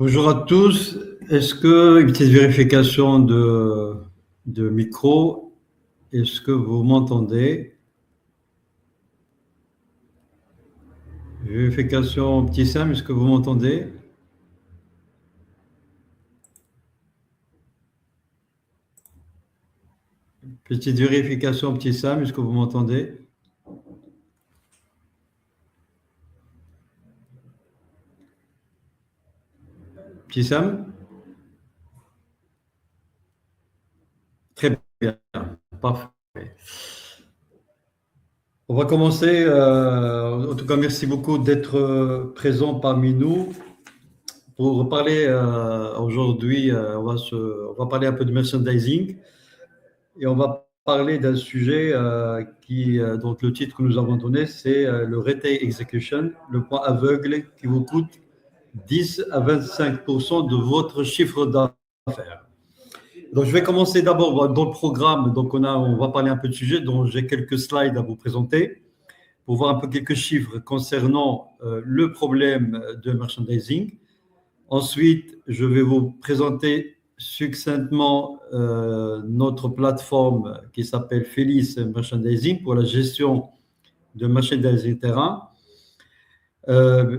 Bonjour à tous. Est-ce que une petite vérification de micro? Est-ce que vous m'entendez? Vérification petit Sam, est-ce que vous m'entendez? Petite vérification petit Sam, est-ce que vous m'entendez? Petit Sam? Très bien, parfait. On va commencer. En tout cas, merci beaucoup d'être présent parmi nous pour parler aujourd'hui. On va parler un peu de merchandising. Et on va parler d'un sujet donc le titre que nous avons donné, c'est le retail execution, le point aveugle qui vous coûte 10 à 25% de votre chiffre d'affaires. Donc, je vais commencer d'abord dans le programme. Donc, on va parler un peu de sujet dont j'ai quelques slides à vous présenter pour voir un peu quelques chiffres concernant le problème de merchandising. Ensuite, je vais vous présenter succinctement notre plateforme qui s'appelle Felice Merchandising pour la gestion de merchandising terrain.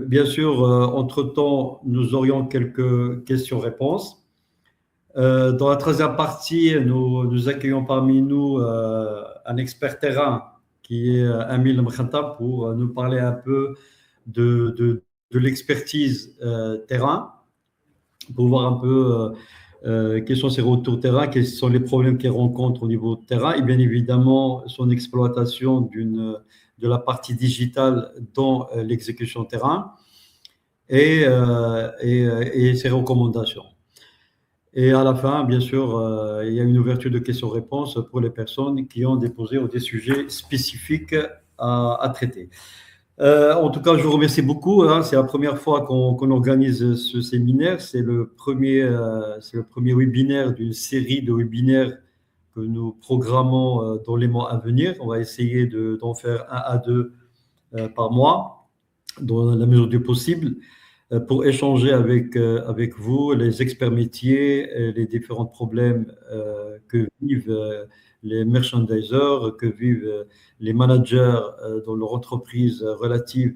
Bien sûr, entre-temps, nous aurions quelques questions-réponses. Dans la troisième partie, nous accueillons parmi nous un expert terrain qui est Amil Mkhanta pour nous parler un peu de l'expertise terrain, pour voir un peu quels sont ses retours terrain, quels sont les problèmes qu'il rencontre au niveau de terrain et bien évidemment son exploitation de la partie digitale dans l'exécution terrain et ses recommandations. Et à la fin, bien sûr, il y a une ouverture de questions-réponses pour les personnes qui ont déposé des sujets spécifiques à traiter. En tout cas, je vous remercie beaucoup, hein. C'est la première fois qu'on organise ce séminaire. C'est le premier webinaire d'une série de webinaires que nous programmons dans les mois à venir. On va essayer d'en faire un à deux par mois, dans la mesure du possible, pour échanger avec vous, les experts métiers, et les différents problèmes que vivent les merchandisers, que vivent les managers dans leur entreprise relative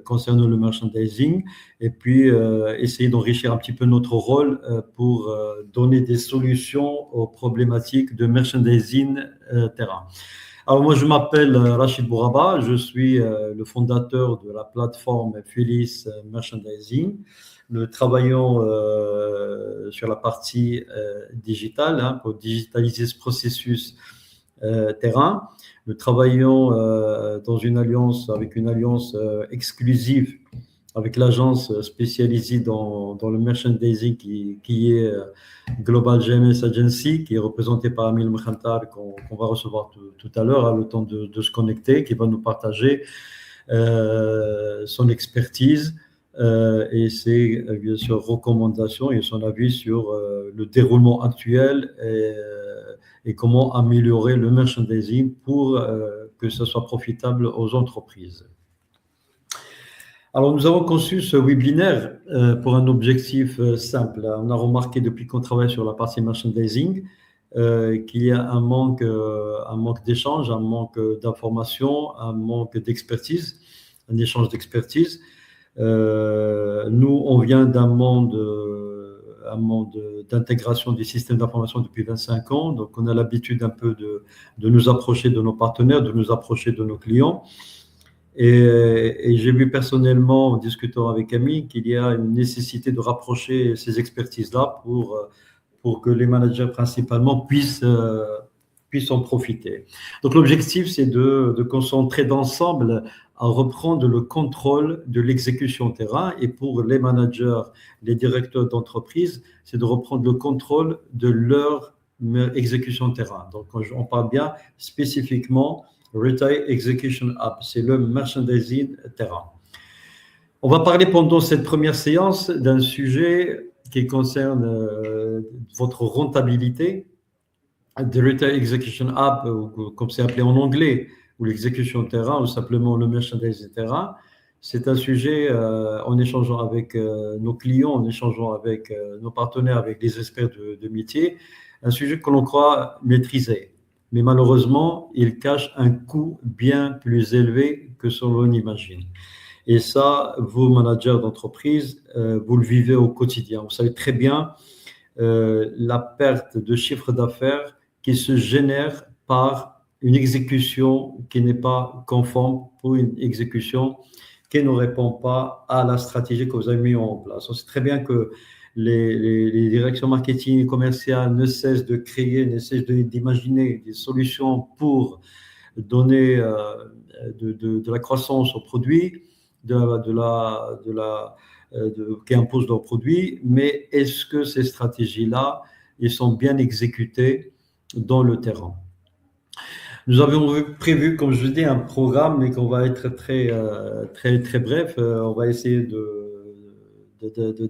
concernant le merchandising, et puis essayer d'enrichir un petit peu notre rôle pour donner des solutions aux problématiques de merchandising terrain. Alors moi, je m'appelle Rachid Bouraba, je suis le fondateur de la plateforme Felice Merchandising. Nous travaillons sur la partie digitale, hein, pour digitaliser ce processus terrain. Nous travaillons avec une alliance exclusive avec l'agence spécialisée dans le merchandising qui est Global GMS Agency, qui est représentée par Amil Mkhantar, qu'on va recevoir tout à l'heure, à le temps de se connecter, qui va nous partager son expertise et ses bien sûr recommandations et son avis sur le déroulement actuel et comment améliorer le merchandising pour que ce soit profitable aux entreprises. Alors, nous avons conçu ce webinaire pour un objectif simple. On a remarqué depuis qu'on travaille sur la partie merchandising qu'il y a un manque d'échange, un manque d'information, un manque d'expertise, un échange d'expertise. Nous, on vient d'un monde d'intégration des systèmes d'information depuis 25 ans, donc on a l'habitude un peu de nous approcher de nos partenaires, de nous approcher de nos clients. Et j'ai vu personnellement, en discutant avec Camille, qu'il y a une nécessité de rapprocher ces expertises-là pour que les managers principalement puissent en profiter. Donc l'objectif, c'est de concentrer d'ensemble à reprendre le contrôle de l'exécution terrain. Et pour les managers, les directeurs d'entreprise, c'est de reprendre le contrôle de leur exécution terrain. Donc on parle bien spécifiquement Retail Execution App, c'est le merchandising terrain. On va parler pendant cette première séance d'un sujet qui concerne votre rentabilité. The Retail Execution App, ou comme c'est appelé en anglais, ou l'exécution terrain, ou simplement le merchandising terrain, C'est un sujet, en échangeant avec nos clients, en échangeant avec nos partenaires, avec les experts de métier, un sujet que l'on croit maîtriser. Mais malheureusement, il cache un coût bien plus élevé que ce l'on imagine. Et ça, vous, managers d'entreprise, vous le vivez au quotidien. Vous savez très bien la perte de chiffre d'affaires qui se génère par une exécution qui n'est pas conforme, pour une exécution qui ne répond pas à la stratégie que vous avez mise en place. On sait très bien que les directions marketing et commerciales ne cessent de créer, ne cessent d'imaginer des solutions pour donner de la croissance aux produits, qui imposent leurs produits, mais est-ce que ces stratégies-là, elles sont bien exécutées dans le terrain? Nous avions prévu, comme je dis, un programme, mais qu'on va être très bref. On va essayer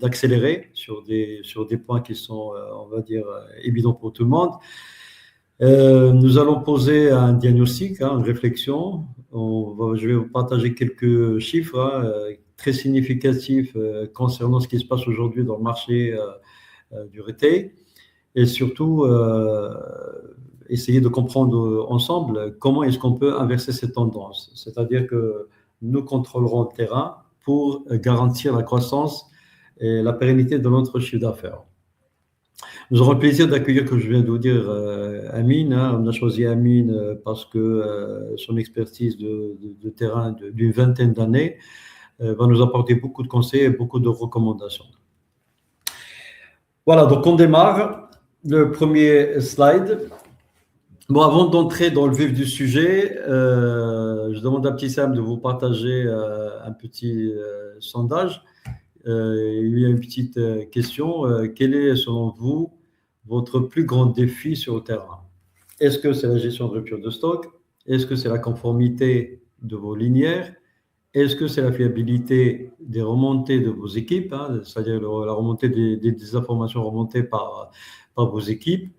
d'accélérer sur des points qui sont, on va dire, évidents pour tout le monde. Nous allons poser un diagnostic, une réflexion. Je vais vous partager quelques chiffres très significatifs concernant ce qui se passe aujourd'hui dans le marché du retail, et surtout essayer de comprendre ensemble comment est-ce qu'on peut inverser cette tendance. C'est-à-dire que nous contrôlerons le terrain pour garantir la croissance et la pérennité de notre chiffre d'affaires. Nous aurons le plaisir d'accueillir, comme je viens de vous dire, Amine. On a choisi Amine parce que son expertise de terrain d'une vingtaine d'années va nous apporter beaucoup de conseils et beaucoup de recommandations. Voilà, donc on démarre. Le premier slide. Bon, avant d'entrer dans le vif du sujet, je demande à Petit Sam de vous partager un petit sondage. Il y a une petite question. Quel est, selon vous, votre plus grand défi sur le terrain? Est-ce que c'est la gestion de rupture de stock? Est-ce que c'est la conformité de vos linéaires? Est-ce que c'est la fiabilité des remontées de vos équipes, c'est-à-dire la remontée des informations remontées par vos équipes?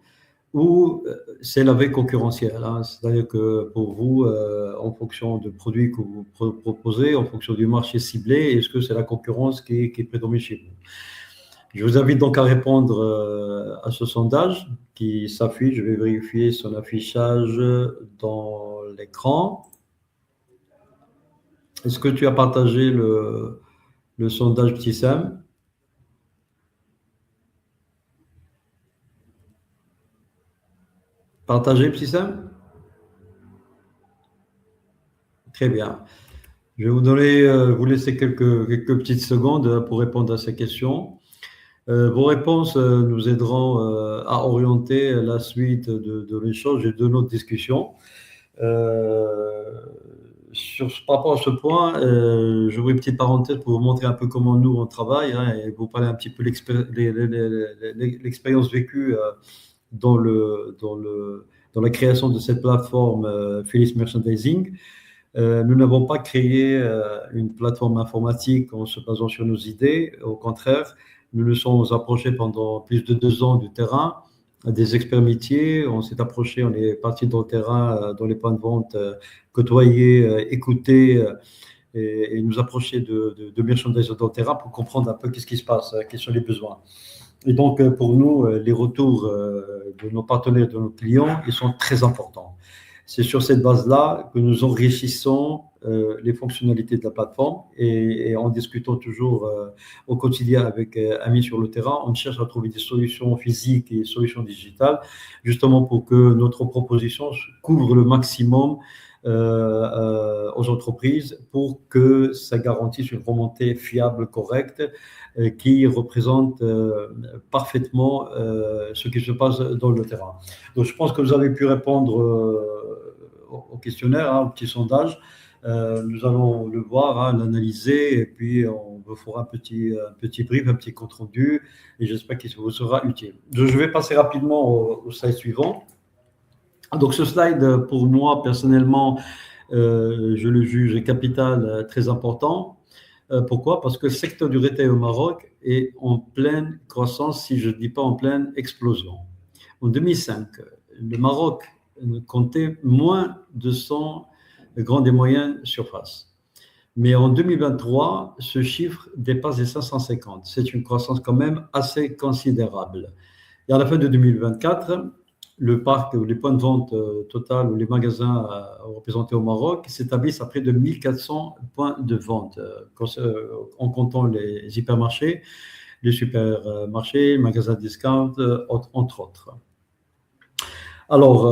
Ou c'est la veille concurrentielle, c'est-à-dire que pour vous, en fonction du produit que vous proposez, en fonction du marché ciblé, est-ce que c'est la concurrence qui prédomine chez vous? Je vous invite donc à répondre à ce sondage qui s'affiche. Je vais vérifier son affichage dans l'écran. Est-ce que tu as partagé le sondage, Petit Sam? Partagé, Petit Sam? Très bien. Je vais vous laisser quelques petites secondes pour répondre à ces questions. Vos réponses nous aideront à orienter la suite de l'échange et de notre discussion. Par rapport à ce point, j'ouvre une petite parenthèse pour vous montrer un peu comment nous on travaille et vous parler un petit peu l'expérience vécue dans la création de cette plateforme Felix Merchandising. Nous n'avons pas créé une plateforme informatique en se basant sur nos idées. Au contraire, nous nous sommes approchés pendant plus de 2 ans du terrain, des experts métiers. On s'est approchés, on est parti dans le terrain, dans les points de vente, côtoyer, écouter et nous approcher de merchandisers dans le terrain pour comprendre un peu qu'est-ce qui se passe, quels sont les besoins. Et donc, pour nous, les retours de nos partenaires, de nos clients, ils sont très importants. C'est sur cette base-là que nous enrichissons les fonctionnalités de la plateforme et en discutant toujours au quotidien avec amis sur le terrain, on cherche à trouver des solutions physiques et des solutions digitales, justement pour que notre proposition couvre le maximum aux entreprises pour que ça garantisse une remontée fiable, correcte, qui représente parfaitement ce qui se passe dans le terrain. Donc, je pense que vous avez pu répondre au questionnaire, au petit sondage. Nous allons le voir, l'analyser, et puis on vous fera un petit brief, un petit compte rendu, et j'espère qu'il vous sera utile. Je vais passer rapidement au slide suivant. Donc, ce slide, pour moi, personnellement, je le juge capital, très important. Pourquoi? Parce que le secteur du retail au Maroc est en pleine croissance, si je ne dis pas en pleine explosion. En 2005, le Maroc comptait moins de 100 grandes et moyennes surfaces. Mais en 2023, ce chiffre dépasse les 550. C'est une croissance quand même assez considérable. Et à la fin de 2024, le parc ou les points de vente total ou les magasins représentés au Maroc s'établissent à près de 1400 points de vente, en comptant les hypermarchés, les supermarchés, les magasins discount, entre autres. Alors,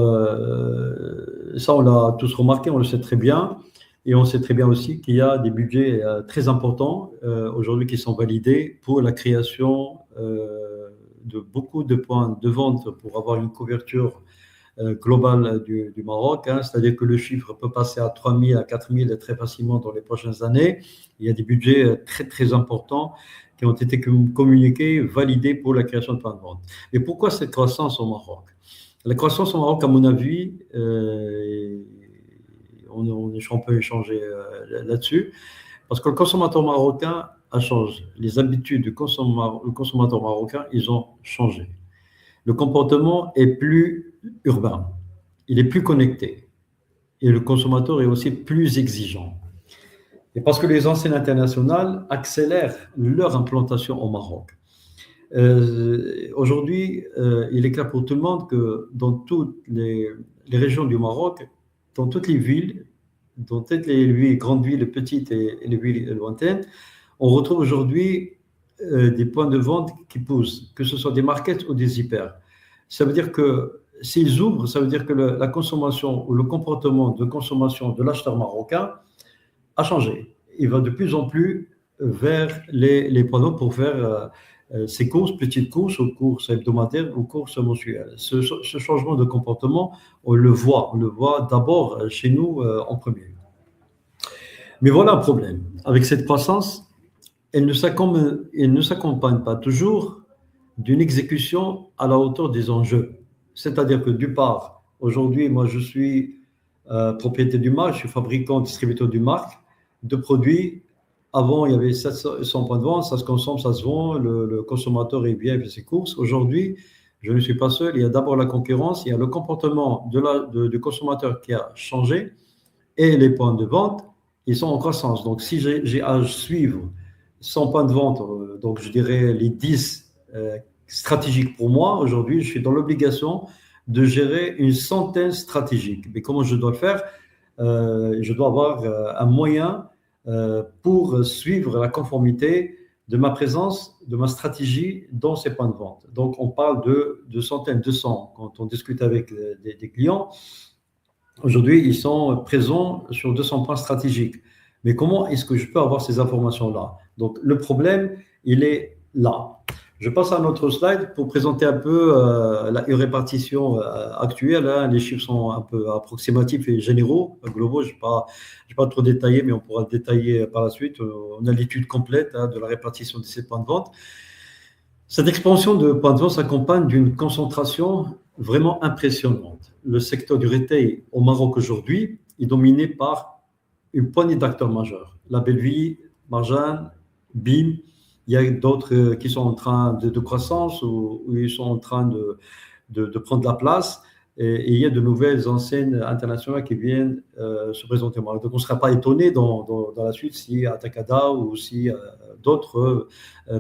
ça, on l'a tous remarqué, on le sait très bien. Et on sait très bien aussi qu'il y a des budgets très importants aujourd'hui qui sont validés pour la création de beaucoup de points de vente pour avoir une couverture globale du Maroc. C'est-à-dire que le chiffre peut passer à 3 000, à 4 000 très facilement dans les prochaines années. Il y a des budgets très, très importants qui ont été communiqués, validés pour la création de points de vente. Et pourquoi cette croissance au Maroc? La croissance au Maroc, à mon avis, on peut échanger là-dessus, parce que le consommateur marocain a changé. Les habitudes du consommateur marocain, ils ont changé. Le comportement est plus urbain, il est plus connecté, et le consommateur est aussi plus exigeant. Et parce que les enseignes internationales accélèrent leur implantation au Maroc. Aujourd'hui, il est clair pour tout le monde que dans toutes les régions du Maroc, dans toutes les villes, dans toutes les grandes villes petites et les villes lointaines, on retrouve aujourd'hui des points de vente qui poussent, que ce soit des markets ou des hyper. Ça veut dire que s'ils ouvrent, ça veut dire que la consommation ou le comportement de consommation de l'acheteur marocain a changé. Il va de plus en plus vers les points de vente pour faire ses courses, petites courses, ou courses hebdomadaires ou courses mensuelles. Ce changement de comportement, on le voit d'abord chez nous en premier. Mais voilà un problème. Avec cette croissance, elle ne s'accompagne pas toujours d'une exécution à la hauteur des enjeux. C'est-à-dire que d'une part, aujourd'hui, moi je suis propriétaire d'une marque, je suis fabricant, distributeur d'une marque de produits. Avant, il y avait 700 points de vente, ça se consomme, ça se vend, le consommateur est bien, il fait ses courses. Aujourd'hui, je ne suis pas seul, il y a d'abord la concurrence, il y a le comportement du consommateur qui a changé et les points de vente, ils sont en croissance. Donc, si j'ai à suivre 100 points de vente, donc je dirais les 10 stratégiques pour moi, aujourd'hui, je suis dans l'obligation de gérer une centaine stratégique. Mais comment je dois le faire? Je dois avoir un moyen pour suivre la conformité de ma présence, de ma stratégie dans ces points de vente. Donc, on parle de centaines, de cents. Quand on discute avec des clients, aujourd'hui, ils sont présents sur 200 points stratégiques. Mais comment est-ce que je peux avoir ces informations-là? Donc, le problème, il est là. Je passe à un autre slide pour présenter un peu la répartition actuelle. Les chiffres sont un peu approximatifs et généraux, globaux. Je n'ai pas trop détaillé, mais on pourra le détailler par la suite. On a l'étude complète de la répartition de ces points de vente. Cette expansion de points de vente s'accompagne d'une concentration vraiment impressionnante. Le secteur du retail au Maroc aujourd'hui est dominé par une poignée d'acteurs majeurs. La Bellevie, Marjan, BIM. Il y a d'autres qui sont en train de croissance ou ils sont en train de prendre la place. Et il y a de nouvelles enseignes internationales qui viennent se présenter au Maroc. Donc, on ne sera pas étonné dans la suite si Atacada ou si d'autres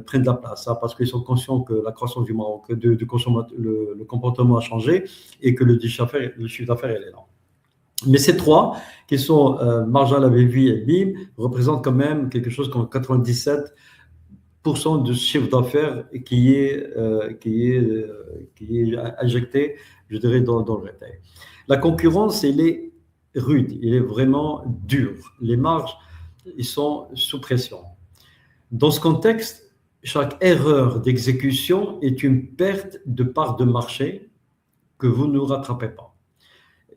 prennent la place. Parce qu'ils sont conscients que la croissance du Maroc, du consommateur, le comportement a changé et que le chiffre d'affaires, elle est là. Mais ces trois, qui sont Marjan, La Bellevie et BIM, représentent quand même quelque chose comme 97% de chiffre d'affaires qui est injecté, je dirais, dans le retail. La concurrence, elle est rude, elle est vraiment dure. Les marges, ils sont sous pression. Dans ce contexte, chaque erreur d'exécution est une perte de part de marché que vous ne rattrapez pas.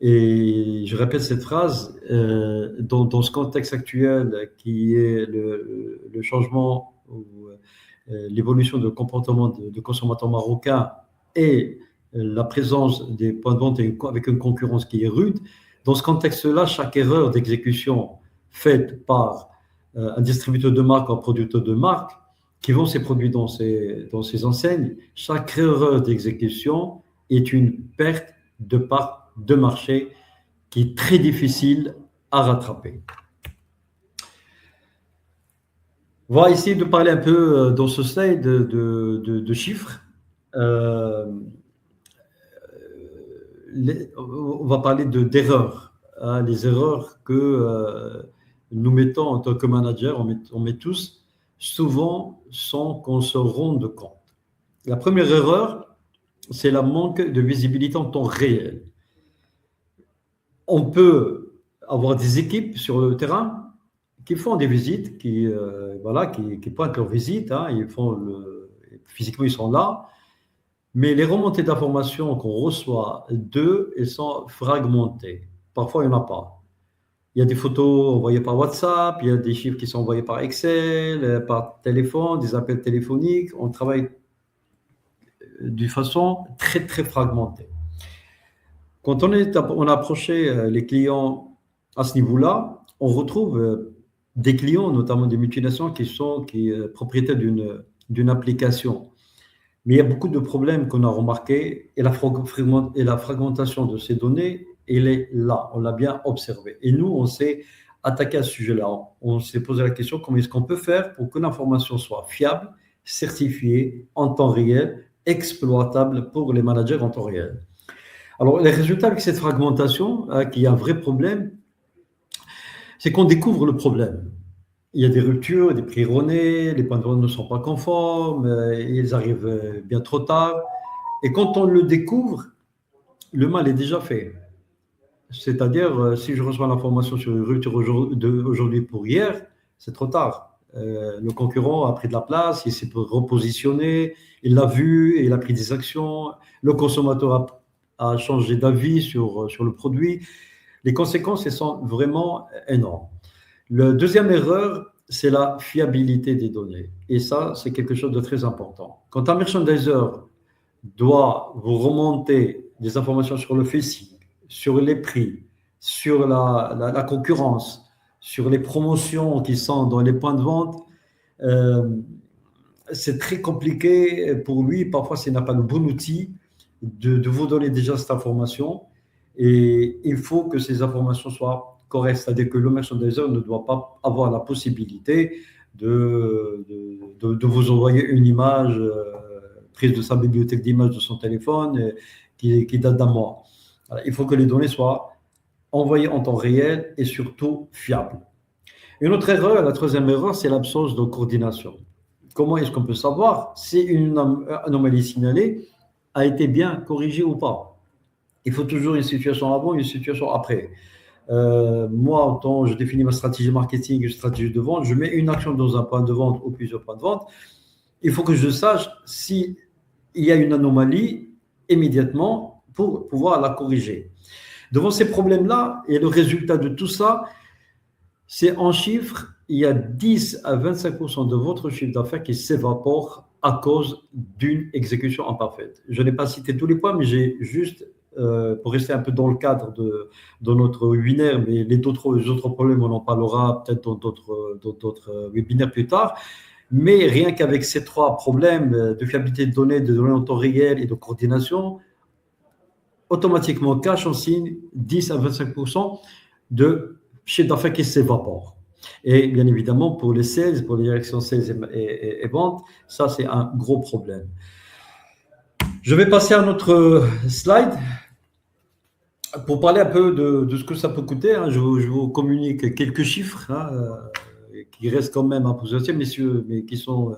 Et je répète cette phrase, dans ce contexte actuel qui est le changement ou l'évolution de comportement de consommateurs marocains et la présence des points de vente avec une concurrence qui est rude, dans ce contexte-là, chaque erreur d'exécution faite par un distributeur de marque ou un producteur de marque qui vend ses produits dans ces enseignes, chaque erreur d'exécution est une perte de part de marché qui est très difficile à rattraper. On va essayer de parler un peu dans ce slide de chiffres. Euh, on va parler d'erreurs. Hein, les erreurs que nous mettons en tant que manager, on met tous, souvent sans qu'on se rende compte. La première erreur, c'est la manque de visibilité en temps réel. On peut avoir des équipes sur le terrain qui font des visites, qui pointent leurs visites, hein, physiquement ils sont là, mais les remontées d'informations qu'on reçoit d'eux, elles sont fragmentées. Parfois, il n'y en a pas. Il y a des photos envoyées par WhatsApp, il y a des chiffres qui sont envoyés par Excel, par téléphone, des appels téléphoniques. On travaille d'une façon très, très fragmentée. Quand on a approché les clients à ce niveau-là, on retrouve des clients, notamment des multinationales, qui sont propriétaires d'une application. Mais il y a beaucoup de problèmes qu'on a remarqués et la fragmentation de ces données, elle est là, on l'a bien observé. Et nous, on s'est attaqué à ce sujet-là. On s'est posé la question, comment est-ce qu'on peut faire pour que l'information soit fiable, certifiée, en temps réel, exploitable pour les managers en temps réel. Alors, les résultats avec cette fragmentation, qui est un vrai problème, c'est qu'on découvre le problème. Il y a des ruptures, des prix erronés, les points de vente ne sont pas conformes, ils arrivent bien trop tard. Et quand on le découvre, le mal est déjà fait. C'est-à-dire, si je reçois l'information sur une rupture aujourd'hui pour hier, c'est trop tard. Le concurrent a pris de la place, il s'est repositionné, il l'a vu, et il a pris des actions. Le consommateur a changé d'avis sur le produit. Les conséquences, elles sont vraiment énormes. La deuxième erreur, c'est la fiabilité des données. Et ça, c'est quelque chose de très important. Quand un merchandiser doit vous remonter des informations sur le facing, sur les prix, sur la concurrence, sur les promotions qui sont dans les points de vente, c'est très compliqué pour lui. Parfois, s'il n'a pas le bon outil de vous donner déjà cette information. Et il faut que ces informations soient correctes. C'est-à-dire que le merchandiser ne doit pas avoir la possibilité de vous envoyer une image prise de sa bibliothèque d'images de son téléphone qui date d'un mois. Alors, il faut que les données soient envoyées en temps réel et surtout fiables. Une autre erreur, la troisième erreur, c'est l'absence de coordination. Comment est-ce qu'on peut savoir si une anomalie signalée a été bien corrigée ou pas? Il faut toujours une situation avant et une situation après. Moi, quand je définis ma stratégie marketing, une stratégie de vente, je mets une action dans un point de vente ou plusieurs points de vente. Il faut que je sache s'il y a une anomalie immédiatement pour pouvoir la corriger. Devant ces problèmes-là, et le résultat de tout ça, c'est en chiffres, il y a 10 à 25% de votre chiffre d'affaires qui s'évapore à cause d'une exécution imparfaite. Je n'ai pas cité tous les points, mais j'ai juste, pour rester un peu dans le cadre de notre webinaire, mais les autres problèmes, on en parlera peut-être dans d'autres webinaires plus tard. Mais rien qu'avec ces trois problèmes de fiabilité de données en temps réel et de coordination, automatiquement cache en signe 10 à 25% de chiffre d'affaires qui s'évapore. Et bien évidemment, pour les sales, pour les directions sales et ventes, ça c'est un gros problème. Je vais passer à notre slide pour parler un peu de ce que ça peut coûter. Hein. Je vous communique quelques chiffres qui restent quand même à poser, messieurs, mais qui sont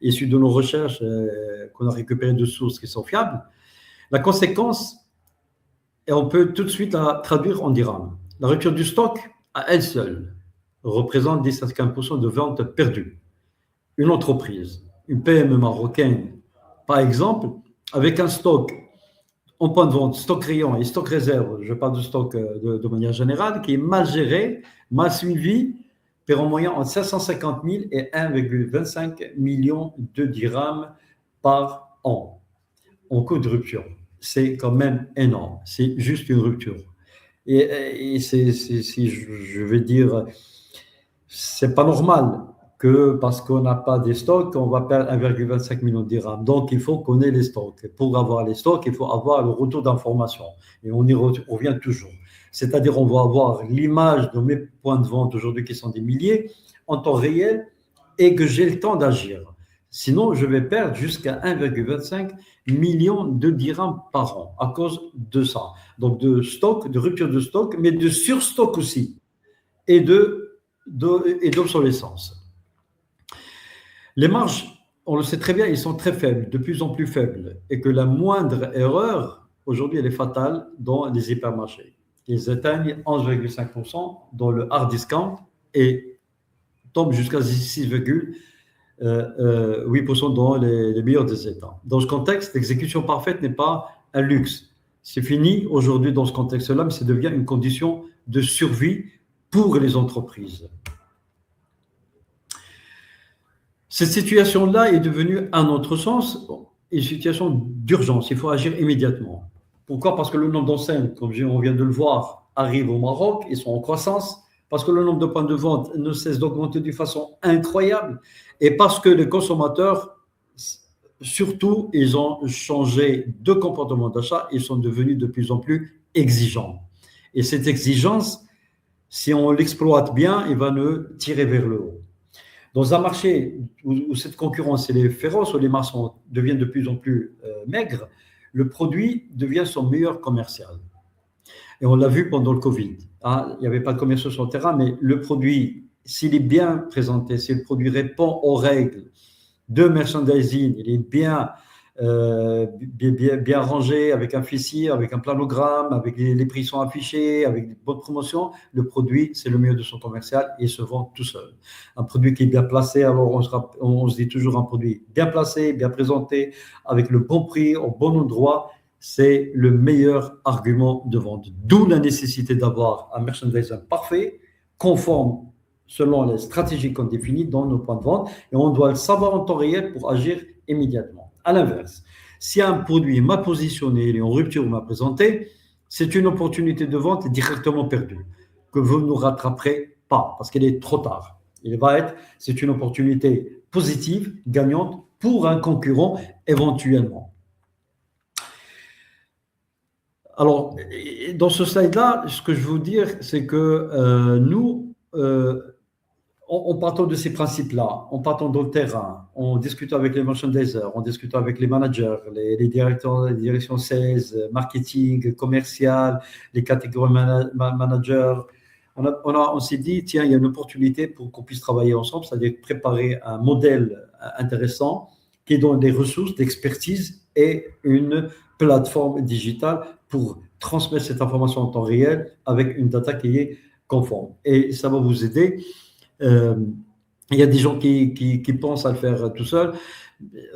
issus de nos recherches qu'on a récupérées de sources qui sont fiables. La conséquence, et on peut tout de suite la traduire en dirhams. La rupture du stock, à elle seule, représente 10 à 15% de ventes perdues. Une entreprise, une PME marocaine, par exemple, avec un stock en point de vente, stock rayon et stock réserve, je parle de stock de manière générale, qui est mal géré, mal suivi, perd en moyenne entre 550 000 et 1,25 million de dirhams par an en coût de rupture. C'est quand même énorme. C'est juste une rupture. Et je vais dire, c'est pas normal que parce qu'on n'a pas des stocks, on va perdre 1,25 million de dirhams. Donc, il faut qu'on ait les stocks. Et pour avoir les stocks, il faut avoir le retour d'information. Et on y revient toujours. C'est-à-dire, on va avoir l'image de mes points de vente aujourd'hui qui sont des milliers en temps réel et que j'ai le temps d'agir. Sinon, je vais perdre jusqu'à 1,25 million de dirhams par an à cause de ça. Donc, de stock, de rupture de stock, mais de surstock aussi et d'obsolescence. Les marges, on le sait très bien, ils sont très faibles, de plus en plus faibles, et que la moindre erreur, aujourd'hui, elle est fatale dans les hypermarchés. Ils atteignent 11,5% dans le hard discount et tombent jusqu'à 6,8% dans les meilleurs des États. Dans ce contexte, l'exécution parfaite n'est pas un luxe. C'est fini aujourd'hui dans ce contexte-là, mais ça devient une condition de survie pour les entreprises. Cette situation-là est devenue, à notre sens, une situation d'urgence. Il faut agir immédiatement. Pourquoi? Parce que le nombre d'enseignes, comme on vient de le voir, arrive au Maroc, ils sont en croissance, parce que le nombre de points de vente ne cesse d'augmenter d'une façon incroyable, et parce que les consommateurs, surtout, ils ont changé de comportement d'achat, ils sont devenus de plus en plus exigeants. Et cette exigence, si on l'exploite bien, il va nous tirer vers le haut. Dans un marché où cette concurrence est féroce, où les marges deviennent de plus en plus maigres, le produit devient son meilleur commercial. Et on l'a vu pendant le Covid. Hein, il n'y avait pas de commerciaux sur le terrain, mais le produit, s'il est bien présenté, si le produit répond aux règles de merchandising, il est bien rangé, avec un fichier, avec un planogramme, avec les prix sont affichés, avec des bonnes promotions, le produit, c'est le mieux de son commercial et il se vend tout seul. Un produit qui est bien placé, alors on se dit toujours un produit bien placé, bien présenté, avec le bon prix, au bon endroit, c'est le meilleur argument de vente. D'où la nécessité d'avoir un merchandising parfait, conforme selon les stratégies qu'on définit dans nos points de vente, et on doit le savoir en temps réel pour agir immédiatement. À l'inverse, si un produit est mal positionné, il est en rupture ou mal présenté, c'est une opportunité de vente directement perdue, que vous ne rattraperez pas, parce qu'elle est trop tard. C'est une opportunité positive, gagnante, pour un concurrent éventuellement. Alors, dans ce slide-là, ce que je veux vous dire, c'est que nous, en partant de ces principes-là, en partant dans le terrain, en discutant avec les merchandisers, en discutant avec les managers, les directeurs, les directions sales, marketing, commercial, les catégories managers, on s'est dit, tiens, il y a une opportunité pour qu'on puisse travailler ensemble, c'est-à-dire préparer un modèle intéressant qui donne des ressources d'expertise et une plateforme digitale pour transmettre cette information en temps réel avec une data qui est conforme. Et ça va vous aider. Il y a des gens qui pensent à le faire tout seul.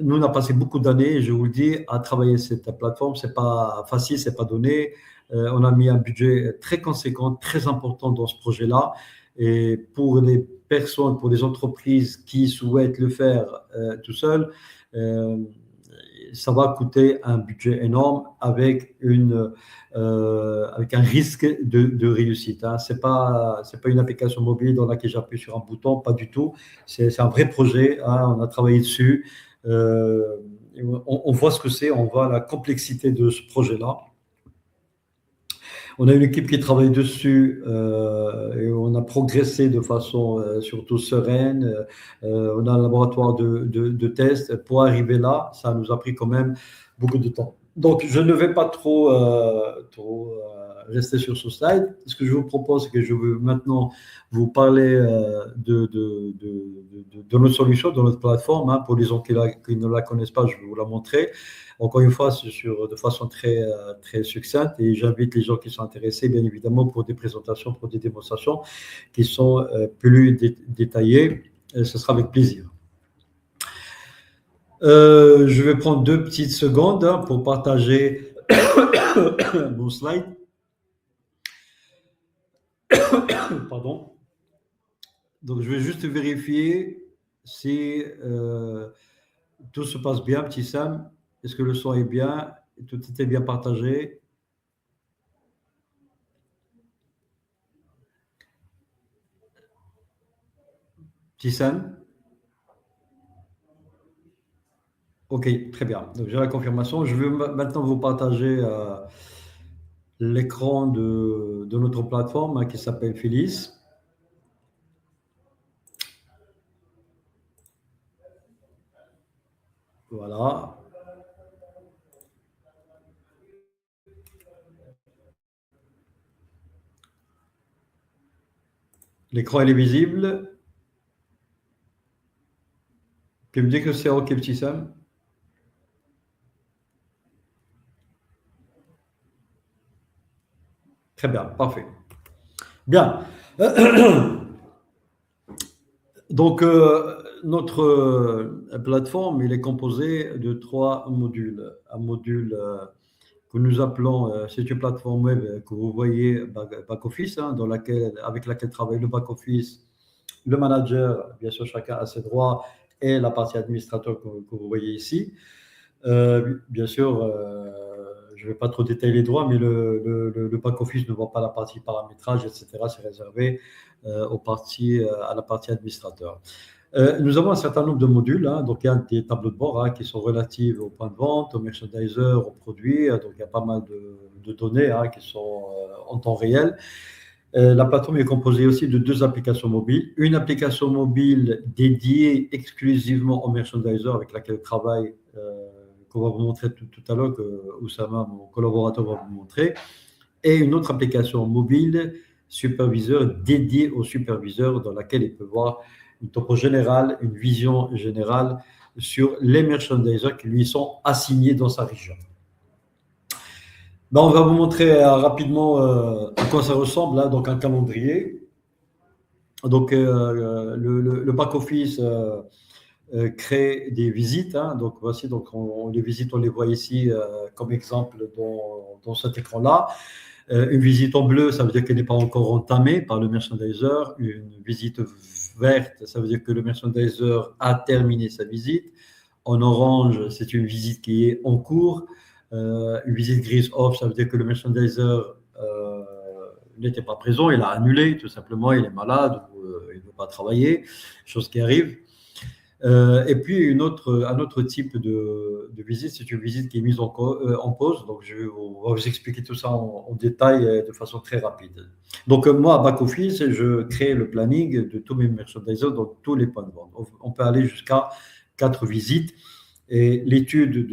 Nous, on a passé beaucoup d'années, je vous le dis, à travailler cette plateforme. C'est pas facile, c'est pas donné. On a mis un budget très conséquent, très important dans ce projet-là. Et pour les personnes, pour les entreprises qui souhaitent le faire tout seul, ça va coûter un budget énorme avec un risque de réussite. Hein. C'est pas une application mobile dans laquelle j'appuie sur un bouton, pas du tout. C'est un vrai projet. Hein. On a travaillé dessus. On voit ce que c'est, on voit la complexité de ce projet-là. On a une équipe qui travaille dessus et on a progressé de façon surtout sereine. On a un laboratoire de tests. Pour arriver là, ça nous a pris quand même beaucoup de temps. Donc, je ne vais pas trop rester sur ce slide. Ce que je vous propose, c'est que je veux maintenant vous parler de notre solution, de notre plateforme. Hein. Pour les gens qui ne la connaissent pas, je vais vous la montrer. Encore une fois, de façon très succincte, et j'invite les gens qui sont intéressés, bien évidemment, pour des présentations, pour des démonstrations qui sont plus détaillées. Et ce sera avec plaisir. Je vais prendre 2 petites secondes hein, pour partager mon slide. Pardon. Donc, je vais juste vérifier si tout se passe bien, petit Sam. Est-ce que le son est bien? Tout était bien partagé? Petit Sam? Ok, très bien. Donc, j'ai la confirmation. Je vais maintenant vous partager l'écran de notre plateforme hein, qui s'appelle Phyllis. Voilà. L'écran, il est visible. Tu me dis que c'est OK, petit Sam? Très bien, parfait. Bien. Donc, notre plateforme, il est composé de trois modules. Un module que nous appelons, c'est une plateforme web que vous voyez back-office, hein, avec laquelle travaille le back-office, le manager, bien sûr, chacun a ses droits, et la partie administrateur que vous voyez ici. Bien sûr, je ne vais pas trop détailler les droits, mais le back-office ne voit pas la partie paramétrage, etc. C'est réservé à la partie administrateur. Nous avons un certain nombre de modules, hein, donc il y a des tableaux de bord, hein, qui sont relatifs au point de vente, au merchandiser, aux produits, donc il y a pas mal de données, hein, qui sont en temps réel. La plateforme est composée aussi de deux applications mobiles. Une application mobile dédiée exclusivement au merchandiser avec laquelle je travaille, qu'on va vous montrer tout à l'heure, que Oussama, mon collaborateur, va vous montrer. Et une autre application mobile superviseur dédiée au superviseur dans laquelle il peut voir une topo générale, une vision générale sur les merchandisers qui lui sont assignés dans sa région. Ben, on va vous montrer rapidement à quoi ça ressemble, hein, donc un calendrier. Donc le back-office crée des visites, hein, donc voici, donc les visites, on les voit ici comme exemple dans cet écran-là. Une visite en bleu, ça veut dire qu'elle n'est pas encore entamée par le merchandiser. Une visite verte, ça veut dire que le merchandiser a terminé sa visite. En orange, c'est une visite qui est en cours. Une visite grise off, ça veut dire que le merchandiser n'était pas présent, il a annulé, tout simplement, il est malade ou il ne veut pas travailler, chose qui arrive. Et puis un autre type de visite, c'est une visite qui est mise en pause. Donc on va vous expliquer tout ça en détail de façon très rapide. Donc moi, à back-office, je crée le planning de tous mes merchandisers dans tous les points de vente. On peut aller jusqu'à 4 visites. Et l'étude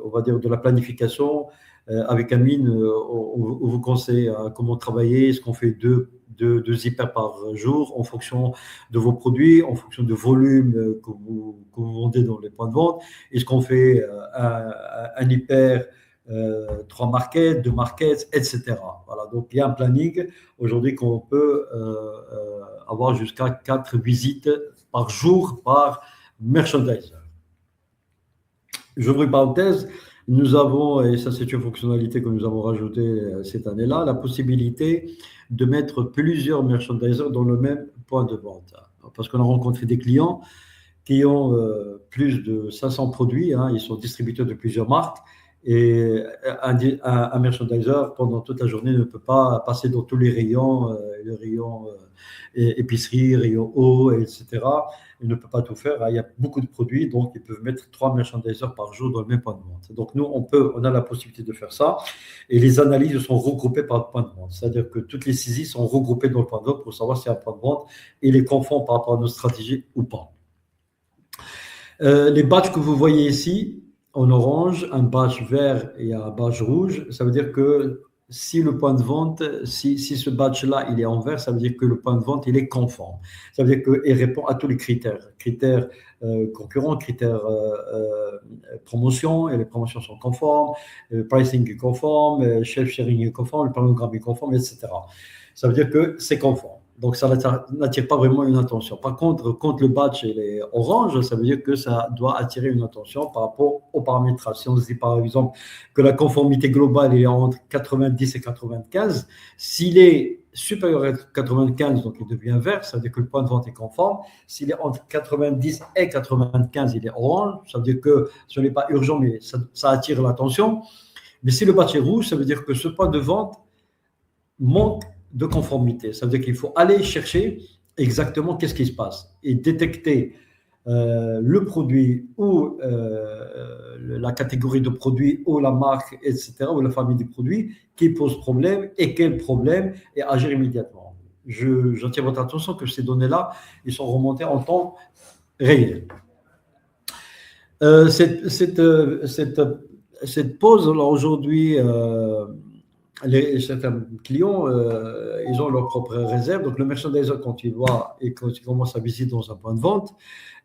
on va dire, de la planification, avec Amine, on vous conseille comment travailler. Est-ce qu'on fait deux zippers par jour en fonction de vos produits, en fonction du volume que vous vendez dans les points de vente? Est-ce qu'on fait un hyper, 3 markets, 2 markets, etc. Voilà, donc il y a un planning aujourd'hui qu'on peut avoir jusqu'à 4 visites par jour par merchandiser. J'ouvre une parenthèse, nous avons, et ça c'est une fonctionnalité que nous avons rajoutée cette année-là, la possibilité de mettre plusieurs merchandisers dans le même point de vente. Parce qu'on a rencontré des clients qui ont plus de 500 produits, hein, ils sont distributeurs de plusieurs marques, et un merchandiser, pendant toute la journée, ne peut pas passer dans tous les rayons, épicerie, rayon eau, etc. Il ne peut pas tout faire, hein. Il y a beaucoup de produits, donc ils peuvent mettre 3 merchandisers par jour dans le même point de vente. Donc nous, on a la possibilité de faire ça, et les analyses sont regroupées par point de vente. C'est-à-dire que toutes les saisies sont regroupées dans le point de vente pour savoir si un point de vente il est conforme par rapport à nos stratégies ou pas. Les badges que vous voyez ici, en orange, un badge vert et un badge rouge, ça veut dire que si le point de vente, si ce badge-là, il est en vert, ça veut dire que le point de vente, il est conforme. Ça veut dire qu'il répond à tous les critères. Critères concurrents, critères promotion, et les promotions sont conformes, pricing est conforme, shelf sharing est conforme, le planogramme est conforme, etc. Ça veut dire que c'est conforme. Donc, ça n'attire pas vraiment une attention. Par contre, quand le badge est orange, ça veut dire que ça doit attirer une attention par rapport au paramétrage. Si on se dit par exemple que la conformité globale est entre 90 et 95, s'il est supérieur à 95, donc il devient vert, ça veut dire que le point de vente est conforme. S'il est entre 90 et 95, il est orange, ça veut dire que ce n'est pas urgent, mais ça attire l'attention. Mais si le badge est rouge, ça veut dire que ce point de vente manque de conformité. Ça veut dire qu'il faut aller chercher exactement qu'est-ce qui se passe et détecter le produit ou la catégorie de produits ou la marque, etc., ou la famille des produits qui pose problème et quel problème, et agir immédiatement. J'attire votre attention que ces données-là, ils sont remontées en temps réel. Cette pause, alors aujourd'hui, certains clients, ils ont leur propre réserve. Donc, le merchandiser, quand il voit et quand il commence sa visite dans un point de vente,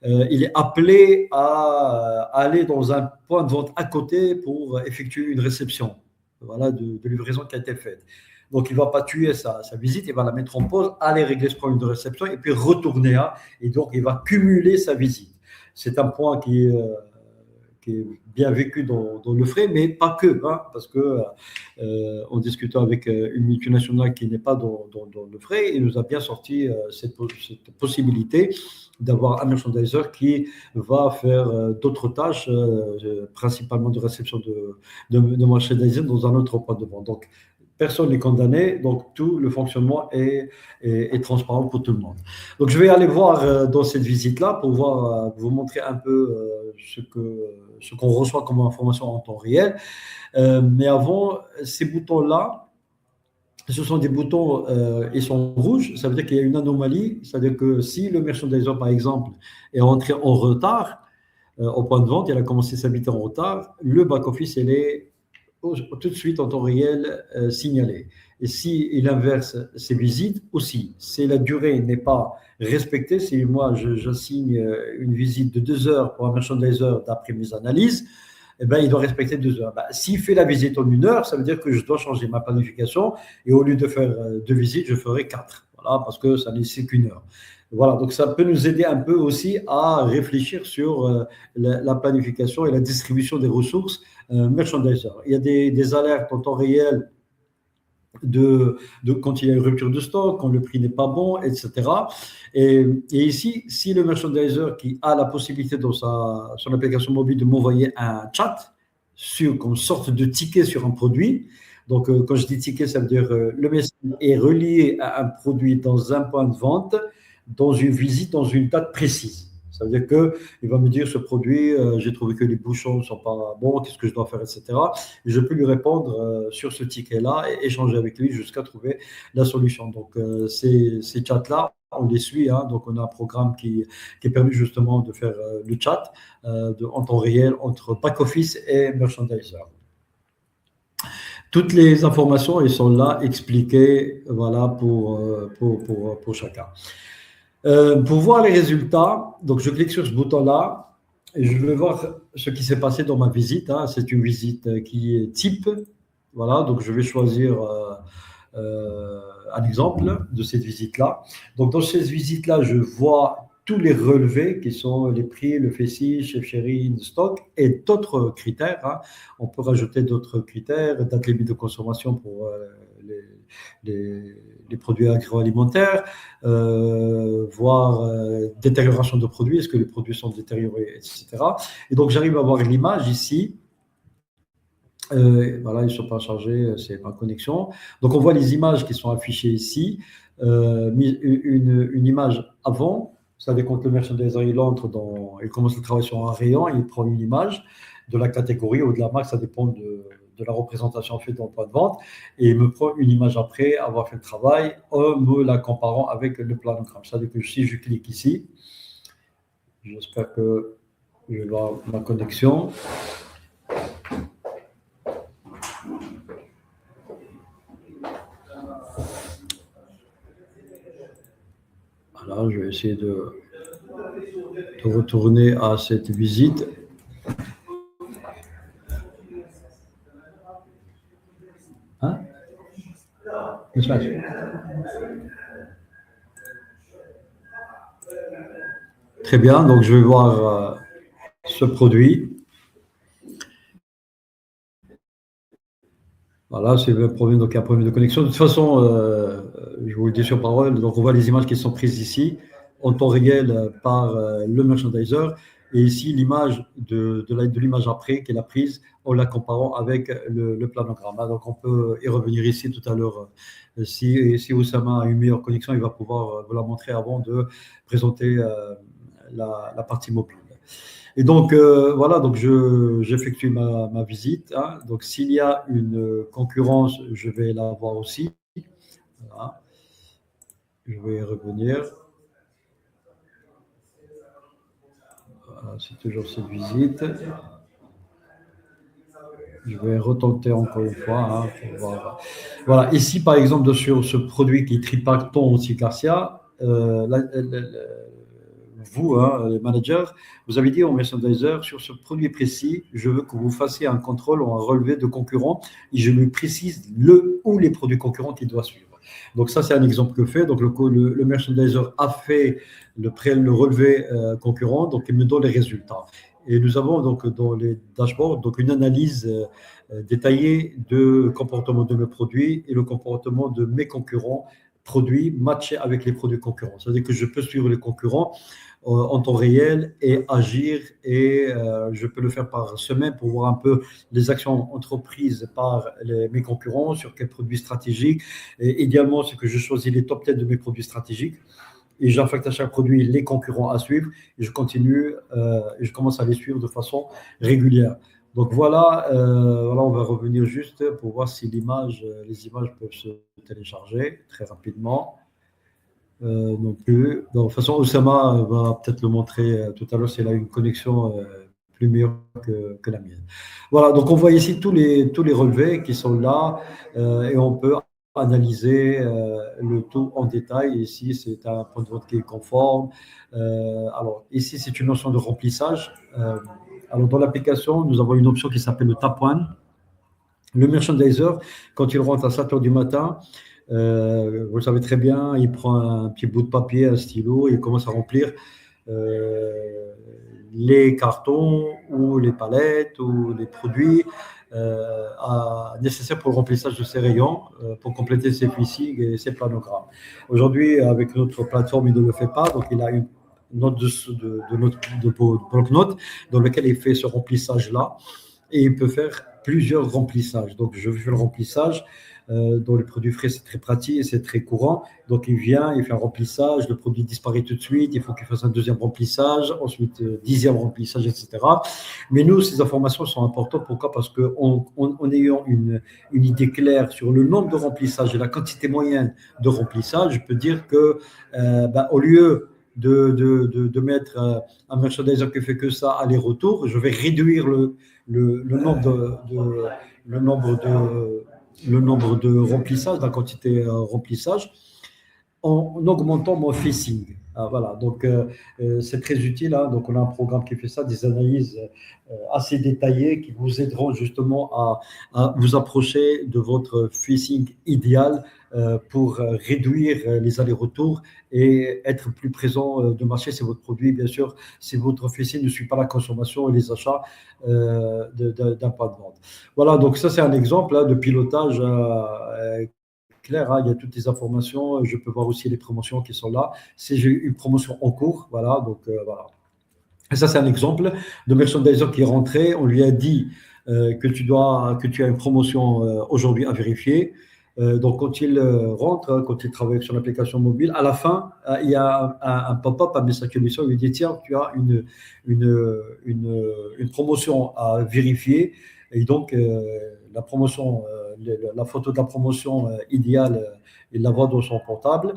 il est appelé à aller dans un point de vente à côté pour effectuer une réception, voilà, de livraison qui a été faite. Donc, il ne va pas tuer sa visite, il va la mettre en pause, aller régler ce problème de réception et puis retourner à. Et donc, il va cumuler sa visite. C'est un point qui est bien vécu dans le frais, mais pas que, hein, parce que en discutant avec une multinationale qui n'est pas dans le frais, il nous a bien sorti cette possibilité d'avoir un merchandiser qui va faire d'autres tâches, principalement de réception de merchandising dans un autre point de vente. Donc, personne n'est condamné, donc tout le fonctionnement est transparent pour tout le monde. Donc, je vais aller voir dans cette visite-là pour voir, vous montrer un peu ce qu'on reçoit comme information en temps réel. Mais avant, ces boutons-là, ce sont des boutons, ils sont rouges, ça veut dire qu'il y a une anomalie, c'est-à-dire que si le merchandiser, par exemple, est entré en retard au point de vente, il a commencé sa visite en retard, le back-office, il est tout de suite en temps réel signalé. Et s'il inverse ses visites aussi, si la durée n'est pas respectée, si moi j'assigne une visite de 2 heures pour un merchandiser d'après mes analyses, eh ben, il doit respecter 2 heures. Ben, s'il fait la visite en 1 heure, ça veut dire que je dois changer ma planification et au lieu de faire 2 visites, je ferai 4. Voilà, parce que ça n'est qu'une heure. Voilà, donc ça peut nous aider un peu aussi à réfléchir sur la planification et la distribution des ressources merchandiser. Il y a des alertes en temps réel de quand il y a une rupture de stock, quand le prix n'est pas bon, etc. Et ici, si le merchandiser qui a la possibilité dans son application mobile de m'envoyer un chat comme sorte de ticket sur un produit, donc quand je dis ticket, ça veut dire le message est relié à un produit dans un point de vente, dans une visite, dans une date précise. Ça veut dire qu'il va me dire ce produit, j'ai trouvé que les bouchons ne sont pas bons, qu'est-ce que je dois faire, etc. Et je peux lui répondre sur ce ticket-là et échanger avec lui jusqu'à trouver la solution. Donc, ces chats-là, on les suit. Hein, donc, on a un programme qui permet justement de faire le chat en temps réel entre back-office et merchandiser. Toutes les informations, elles sont là expliquées voilà, pour chacun. Pour voir les résultats, donc je clique sur ce bouton-là et je vais voir ce qui s'est passé dans ma visite. Hein. C'est une visite qui est type. Voilà, donc je vais choisir un exemple de cette visite-là. Donc dans cette visite-là, je vois tous les relevés qui sont les prix, le FECI, chef chéri, stock et d'autres critères. Hein. On peut rajouter d'autres critères, date limite de consommation pour les produits agroalimentaires, voir détérioration de produits, est-ce que les produits sont détériorés, etc. Et donc j'arrive à voir l'image ici. Voilà, ils ne sont pas chargés, c'est ma connexion. Donc, on voit les images qui sont affichées ici. Une image avant, ça veut dire quand le merchandiser il entre il commence le travail sur un rayon, il prend une image de la catégorie ou de la marque, ça dépend de la représentation faite dans le point de vente, et il me prend une image après avoir fait le travail, en me la comparant avec le planogramme. Ça veut dire que si je clique ici, j'espère que je vais voir ma connexion. Voilà, je vais essayer de retourner à cette visite. Hein? Très bien, donc je vais voir ce produit. Voilà, c'est le problème, donc il y a un problème de connexion. De toute façon, je vous le dis sur parole, donc on voit les images qui sont prises ici en temps réel par le merchandiser. Et ici, l'image de l'image après qu'elle a prise en la comparant avec le planogramme. Donc on peut y revenir ici tout à l'heure. Si Oussama a une meilleure connexion, il va pouvoir vous la montrer avant de présenter la partie mobile. Et donc, voilà, donc j'effectue ma visite. Hein. Donc, s'il y a une concurrence, je vais la voir aussi. Voilà. Je vais y revenir. Voilà, c'est toujours cette visite. Je vais retenter encore une fois, hein, pour voir. Voilà, ici par exemple sur ce produit qui est Tripacton aussi Garcia, vous, hein, les managers, vous avez dit au merchandiser, sur ce produit précis, je veux que vous fassiez un contrôle ou un relevé de concurrent et je lui précise le ou les produits concurrents qu'il doit suivre. Donc ça, c'est un exemple que fait. Donc le merchandiser a fait le relevé concurrent, donc il me donne les résultats. Et nous avons donc dans les dashboards donc une analyse détaillée de comportement de mes produits et le comportement de mes concurrents produits matchés avec les produits concurrents. C'est-à-dire que je peux suivre les concurrents en temps réel et agir et je peux le faire par semaine pour voir un peu les actions entreprises par mes concurrents, sur quels produits stratégiques. Et idéalement, c'est que je choisis les top 10 de mes produits stratégiques et j'affecte à chaque produit les concurrents à suivre et je continue et je commence à les suivre de façon régulière. Donc voilà, voilà, on va revenir juste pour voir si les images peuvent se télécharger très rapidement. Non plus. De toute façon, Oussama va peut-être le montrer tout à l'heure s'il a une connexion plus meilleure que la mienne. Voilà, donc on voit ici tous les relevés qui sont là et on peut analyser le tout en détail. Ici, c'est un point de vente qui est conforme. Alors, ici, c'est une notion de remplissage. Alors, dans l'application, nous avons une option qui s'appelle le Tap One. Le merchandiser, quand il rentre à 7 heures du matin, vous le savez très bien, il prend un petit bout de papier, un stylo, et il commence à remplir les cartons ou les palettes ou les produits nécessaires pour le remplissage de ses rayons, pour compléter ses fichiers et ses planogrammes. Aujourd'hui, avec notre plateforme, il ne le fait pas, donc il a une note de bloc-notes dans lequel il fait ce remplissage-là et il peut faire plusieurs remplissages. Donc, je fais le remplissage. Dans les produits frais, c'est très pratique et c'est très courant. Donc, il vient, il fait un remplissage, le produit disparaît tout de suite, il faut qu'il fasse un deuxième remplissage, ensuite dixième remplissage, etc. Mais nous, ces informations sont importantes. Pourquoi? Parce qu'en ayant une idée claire sur le nombre de remplissages et la quantité moyenne de remplissage, je peux dire que au lieu de mettre un merchandiser qui fait que ça aller-retour, je vais réduire le nombre de remplissage, la quantité remplissage, en augmentant mon phasing. Voilà, donc c'est très utile. Hein. Donc on a un programme qui fait ça, des analyses assez détaillées qui vous aideront justement à vous approcher de votre phasing idéal pour réduire les allers-retours et être plus présent de marché sur votre produit. Bien sûr, si votre phasing ne suit pas la consommation et les achats d'un point de vente. Voilà, donc ça c'est un exemple de pilotage clair, hein, il y a toutes les informations. Je peux voir aussi les promotions qui sont là. Si j'ai une promotion en cours, voilà, donc voilà. Et ça, c'est un exemple de merchandiser qui est rentré. On lui a dit que tu as une promotion aujourd'hui à vérifier. Donc, quand il rentre, quand il travaille sur l'application mobile, à la fin, il y a un pop-up, un message qui lui dit tiens, tu as une promotion à vérifier. Et donc, la promotion, la photo de la promotion idéale, il la voit dans son portable.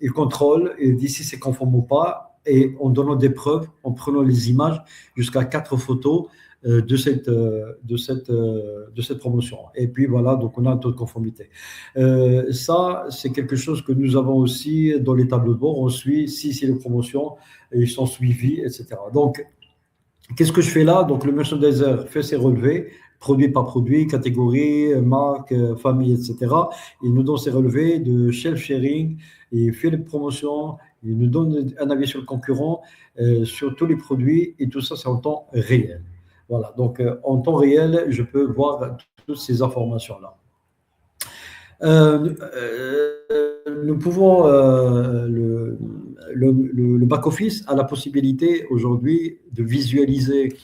Il contrôle et dit si c'est conforme ou pas. Et en donnant des preuves, en prenant les images, jusqu'à 4 photos de cette promotion. Et puis voilà, donc on a un taux de conformité. Ça, c'est quelque chose que nous avons aussi dans les tableaux de bord. On suit si les promotions, ils sont suivis, etc. Donc, qu'est-ce que je fais là? Donc, le merchandiser fait ses relevés, produit par produit, catégorie, marque, famille, etc. Il nous donne ses relevés de shelf sharing, il fait les promotions, il nous donne un avis sur le concurrent, sur tous les produits, et tout ça, c'est en temps réel. Voilà, donc en temps réel, je peux voir toutes ces informations-là. Nous pouvons, le back-office a la possibilité aujourd'hui de visualiser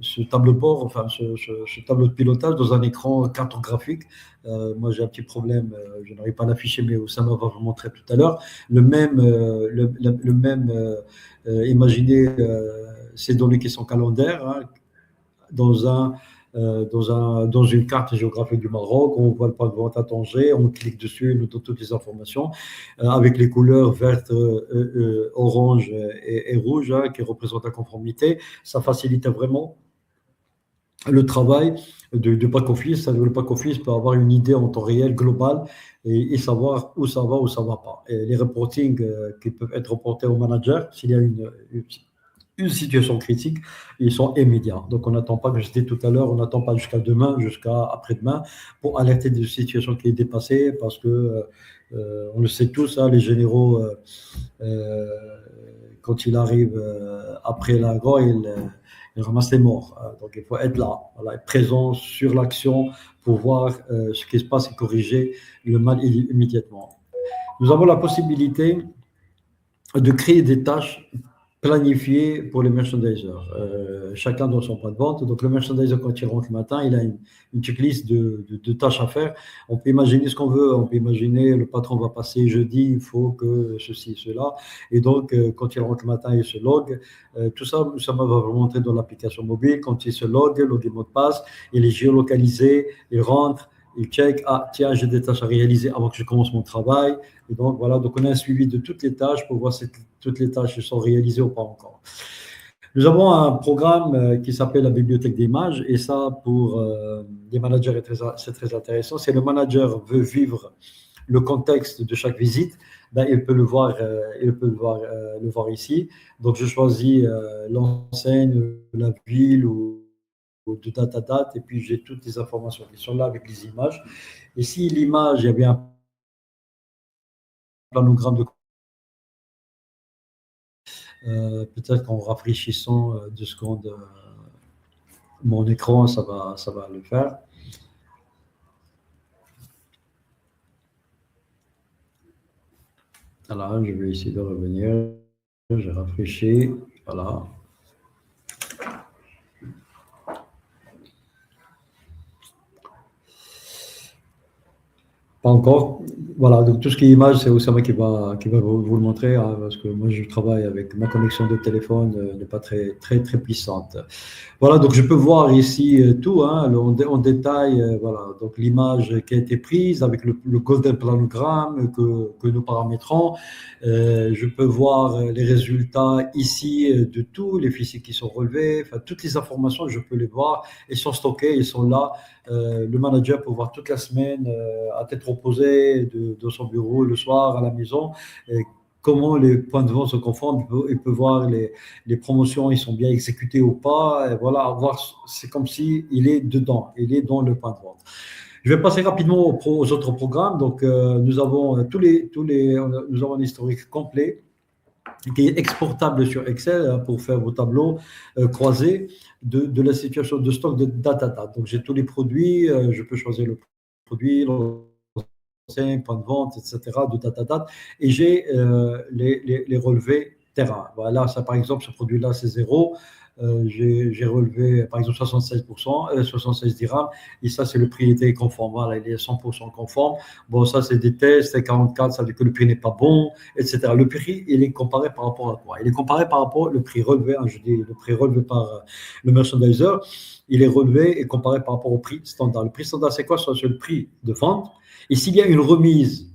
ce tableau de bord, enfin ce tableau de pilotage dans un écran cartographique. Moi, j'ai un petit problème, je n'arrive pas à l'afficher, mais Oussama va vous montrer tout à l'heure. Imaginez ces données qui sont calendaires, hein, dans un dans une carte géographique du Maroc. On voit le point de vente à Tanger, on clique dessus, il nous donne toutes les informations avec les couleurs vertes, orange et rouge qui représentent la conformité. Ça facilite vraiment le travail de back-office. Le back-office peut avoir une idée en temps réel globale et savoir où ça va, où ça ne va pas. Et les reportings qui peuvent être reportés au manager, s'il y a une situation critique, ils sont immédiats. Donc, on n'attend pas, comme je disais tout à l'heure, on n'attend pas jusqu'à demain, jusqu'à après-demain pour alerter d'une situation qui est dépassée parce que, on le sait tous, hein, les généraux, quand ils arrivent après la guerre, ils ramassent les morts. Donc, il faut être là, voilà, être présent sur l'action pour voir ce qui se passe et corriger le mal immédiatement. Nous avons la possibilité de créer des tâches planifiées pour les merchandisers. Chacun dans son point de vente. Donc, le merchandiser, quand il rentre le matin, il a une checklist de tâches à faire. On peut imaginer ce qu'on veut. On peut imaginer le patron va passer jeudi, il faut que ceci, cela. Et donc, quand il rentre le matin, il se log. Tout ça, ça va remonter dans l'application mobile. Quand il se log mot de passe, il est géolocalisé, il rentre. Il check, ah tiens, j'ai des tâches à réaliser avant que je commence mon travail. Et donc voilà, donc on a un suivi de toutes les tâches pour voir si toutes les tâches sont réalisées ou pas encore. Nous avons un programme qui s'appelle la bibliothèque d'images et ça pour les managers c'est très intéressant. Si le manager veut vivre le contexte de chaque visite, ben, il peut le voir, le voir ici. Donc je choisis l'enseigne, la ville ou de date à date, et puis j'ai toutes les informations qui sont là avec les images. Et si l'image, il y a bien un planogramme de peut-être qu'en rafraîchissant 2 secondes mon écran, ça va le faire. Voilà, je vais essayer de revenir. J'ai rafraîchi. Voilà. Pas encore. Voilà, donc tout ce qui est image, c'est Oussama qui va vous le montrer, hein, parce que moi, je travaille avec ma connexion de téléphone n'est pas très puissante. Voilà, donc je peux voir ici tout, hein, en détail, voilà, donc l'image qui a été prise avec le golden planogramme que nous paramétrons. Je peux voir les résultats ici de tous les fichiers qui sont relevés, enfin, toutes les informations, je peux les voir, elles sont stockées, elles sont là. Le manager peut voir toute la semaine à tête reposée de son bureau le soir à la maison. Comment les points de vente se conforment, il peut voir les promotions, ils sont bien exécutés ou pas. Et voilà, voir, c'est comme si il est dedans, il est dans le point de vente. Je vais passer rapidement aux autres programmes. Donc, nous avons nous avons un historique complet qui est exportable sur Excel pour faire vos tableaux croisés de la situation de stock de data. Donc, j'ai tous les produits, je peux choisir le produit, point de vente, etc., de data, et j'ai les relevés terrain. Voilà, ça, par exemple, ce produit-là, c'est 0. J'ai relevé, par exemple, 76%, 76 dirhams, et ça, c'est le prix était conforme. Voilà, il est 100% conforme. Bon, ça, c'est des tests, c'est 44, ça veut dire que le prix n'est pas bon, etc. Le prix, il est comparé par rapport à quoi? Il est comparé par rapport au prix relevé, hein, je dis le prix relevé par le merchandiser, il est relevé et comparé par rapport au prix standard. Le prix standard, c'est quoi? C'est le prix de vente. Et s'il y a une remise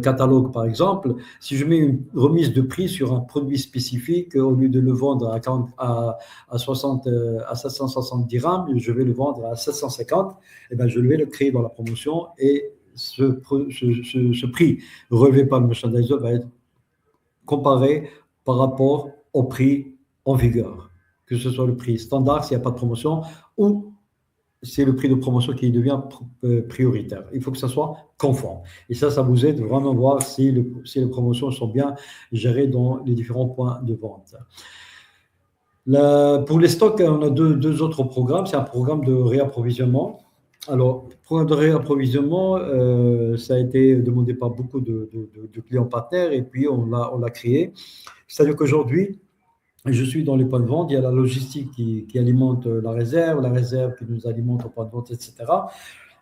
catalogue, par exemple, si je mets une remise de prix sur un produit spécifique, au lieu de le vendre à 760 dirhams, je vais le vendre à 750, et ben je vais le créer dans la promotion et ce prix relevé par le merchandiser va être comparé par rapport au prix en vigueur, que ce soit le prix standard s'il n'y a pas de promotion ou c'est le prix de promotion qui devient prioritaire. Il faut que ça soit conforme. Et ça vous aide vraiment à voir si les promotions sont bien gérées dans les différents points de vente. Pour les stocks, on a deux autres programmes. C'est un programme de réapprovisionnement. Alors, le programme de réapprovisionnement, ça a été demandé par beaucoup de clients partenaires et puis on l'a créé. C'est-à-dire qu'aujourd'hui, je suis dans les points de vente, il y a la logistique qui alimente la réserve qui nous alimente au point de vente, etc.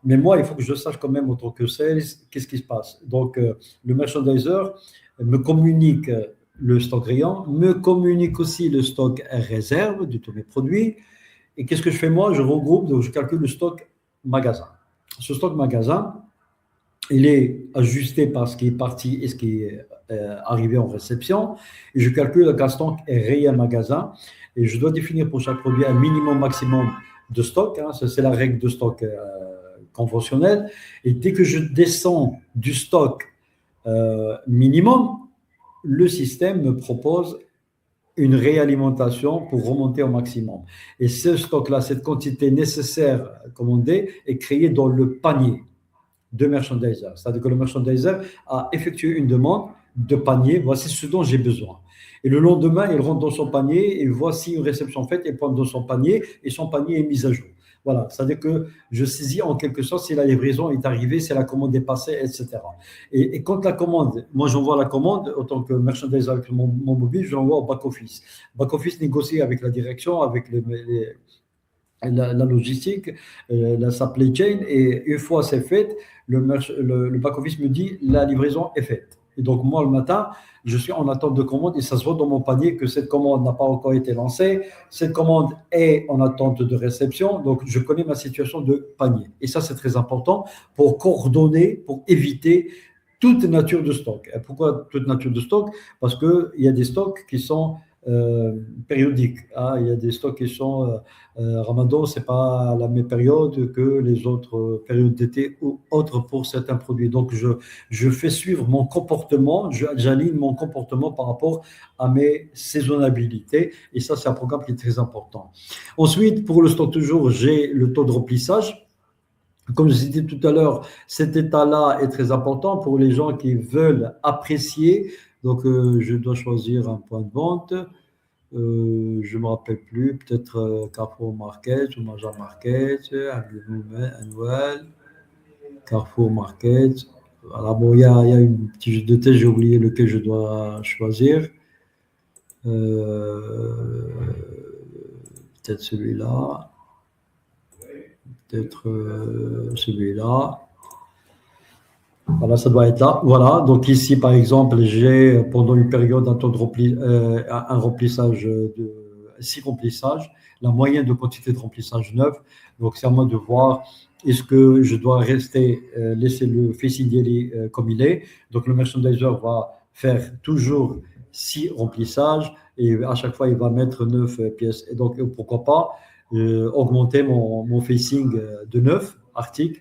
Mais moi, il faut que je sache quand même en tant que sales, qu'est-ce qui se passe. Donc, le merchandiser me communique le stock rayon, me communique aussi le stock réserve de tous mes produits. Et qu'est-ce que je fais moi? Je regroupe, donc je calcule le stock magasin. Ce stock magasin, il est ajusté par ce qui est parti et ce qui est arrivé en réception. Et je calcule le stock est réel magasin. Et je dois définir pour chaque produit un minimum maximum de stock. Hein, c'est la règle de stock conventionnelle. Et dès que je descends du stock minimum, le système me propose une réalimentation pour remonter au maximum. Et ce stock-là, cette quantité nécessaire commandée est créée dans le panier de merchandiser. C'est-à-dire que le merchandiser a effectué une demande de panier, voici ce dont j'ai besoin. Et le lendemain, il rentre dans son panier et voici une réception faite, il prend dans son panier et son panier est mis à jour. Voilà, c'est-à-dire que je saisis en quelque sorte si la livraison est arrivée, si la commande est passée, etc. Et quand la commande, moi j'envoie la commande en tant que merchandiser avec mon mobile, je l'envoie au back-office. Back-office négocie avec la direction, avec la logistique, la supply chain, et une fois c'est fait, le back-office me dit la livraison est faite. Et donc moi le matin, je suis en attente de commande et ça se voit dans mon panier que cette commande n'a pas encore été lancée, cette commande est en attente de réception, donc je connais ma situation de panier. Et ça c'est très important pour coordonner, pour éviter toute nature de stock. Et pourquoi toute nature de stock? Parce qu'il y a des stocks qui sont périodiques. Hein. Il y a des stocks qui sont Ramadan, ce n'est pas la même période que les autres périodes d'été ou autres pour certains produits. Donc, je fais suivre mon comportement, j'aligne mon comportement par rapport à mes saisonnabilités. Et ça, c'est un programme qui est très important. Ensuite, pour le stock toujours, j'ai le taux de remplissage. Comme je disais tout à l'heure, cet état-là est très important pour les gens qui veulent apprécier. Donc, je dois choisir un point de vente. Je ne me rappelle plus, peut-être Carrefour Market ou Major Market, Annuel, Carrefour Market. Voilà, bon, il y a une petite jeu de tête, j'ai oublié lequel je dois choisir. Peut-être celui-là. Peut-être celui-là. Voilà, ça doit être là. Voilà, donc ici, par exemple, j'ai pendant une période un taux de un remplissage de 6 remplissages, la moyenne de quantité de remplissage 9. Donc, c'est à moi de voir est-ce que je dois rester, laisser le facing daily comme il est. Donc, le merchandiser va faire toujours 6 remplissages et à chaque fois, il va mettre 9 pièces. Et donc, pourquoi pas augmenter mon facing de 9 articles.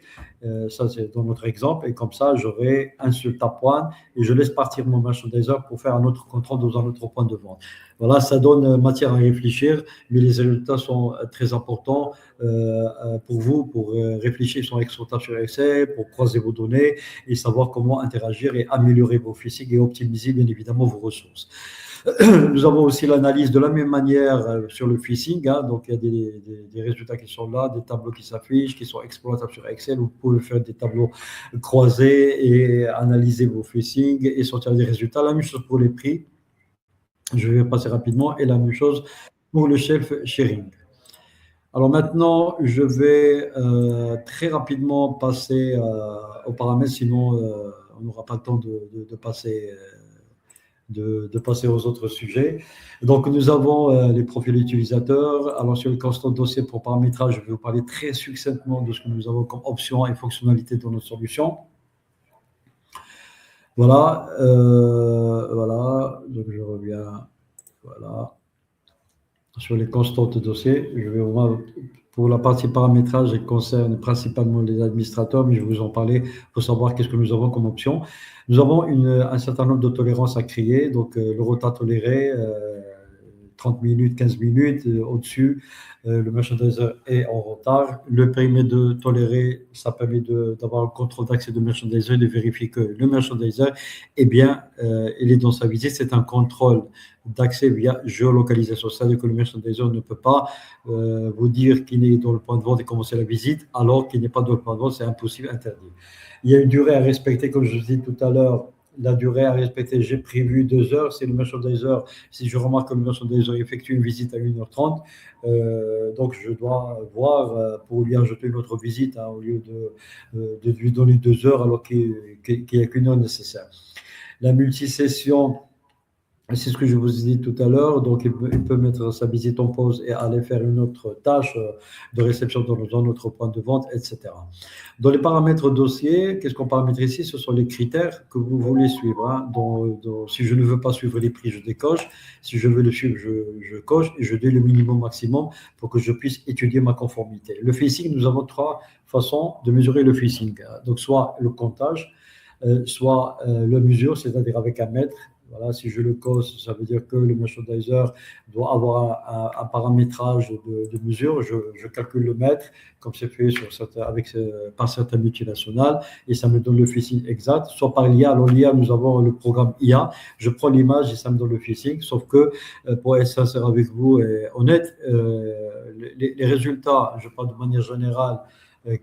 Ça, c'est dans notre exemple. Et comme ça, j'aurai un seul tap one et je laisse partir mon merchandiser pour faire un autre contrôle dans un autre point de vente. Voilà, ça donne matière à réfléchir, mais les résultats sont très importants pour vous, pour réfléchir sur l'exploitation sur Excel, pour croiser vos données et savoir comment interagir et améliorer vos physiques et optimiser bien évidemment vos ressources. Nous avons aussi l'analyse de la même manière sur le phishing. Hein, donc, il y a des résultats qui sont là, des tableaux qui s'affichent, qui sont exploitables sur Excel. Vous pouvez faire des tableaux croisés et analyser vos phishing et sortir des résultats. La même chose pour les prix. Je vais passer rapidement. Et la même chose pour le shelf sharing. Alors maintenant, je vais très rapidement passer aux paramètres, sinon on n'aura pas le temps de passer de passer aux autres sujets. Donc, nous avons les profils utilisateurs. Alors, sur le constant dossier pour paramétrage, je vais vous parler très succinctement de ce que nous avons comme options et fonctionnalités dans notre solution. Voilà. Voilà. Donc, je reviens. Voilà. Sur les constantes dossiers, je vais voir. Pour la partie paramétrage, elle concerne principalement les administrateurs, mais je vais vous en parler pour savoir qu'est-ce que nous avons comme option. Nous avons un certain nombre de tolérances à créer, donc le retard toléré, 30 minutes, 15 minutes, au-dessus, le merchandiser est en retard. Le périmètre de toléré, ça permet d'avoir le contrôle d'accès de merchandiser, de vérifier que le merchandiser est bien, il est dans sa visite. C'est un contrôle d'accès via géolocalisation, c'est-à-dire que le merchandiser ne peut pas vous dire qu'il est dans le point de vente et commencer la visite, alors qu'il n'est pas dans le point de vente, c'est impossible, interdit. Il y a une durée à respecter, comme je vous dis tout à l'heure, la durée à respecter, j'ai prévu 2 heures. C'est le merchandiser, si je remarque que le merchandiser effectue une visite à 1h30, donc je dois voir pour lui ajouter une autre visite, hein, au lieu de lui donner 2 heures alors qu'il n'y a qu'une heure nécessaire. La multisession, C'est ce que je vous ai dit tout à l'heure. Donc, il peut mettre sa visite en pause et aller faire une autre tâche de réception dans notre point de vente, etc. Dans les paramètres dossier, qu'est-ce qu'on paramètre ici? Ce sont les critères que vous voulez suivre, hein. Si je ne veux pas suivre les prix, je décoche. Si je veux le suivre, je coche et je dis le minimum maximum pour que je puisse étudier ma conformité. Le phishing, nous avons trois façons de mesurer le phishing. Donc, soit le comptage, soit la mesure, c'est-à-dire avec un mètre. Voilà, si je le cause, ça veut dire que le merchandiser doit avoir un paramétrage de mesure. Je calcule le mètre, comme c'est fait par certaines multinationales, et ça me donne le phishing exact. Soit par l'IA. Alors, l'IA, nous avons le programme IA. Je prends l'image et ça me donne le phishing. Sauf que, pour être sincère avec vous et honnête, les résultats, je parle de manière générale, euh,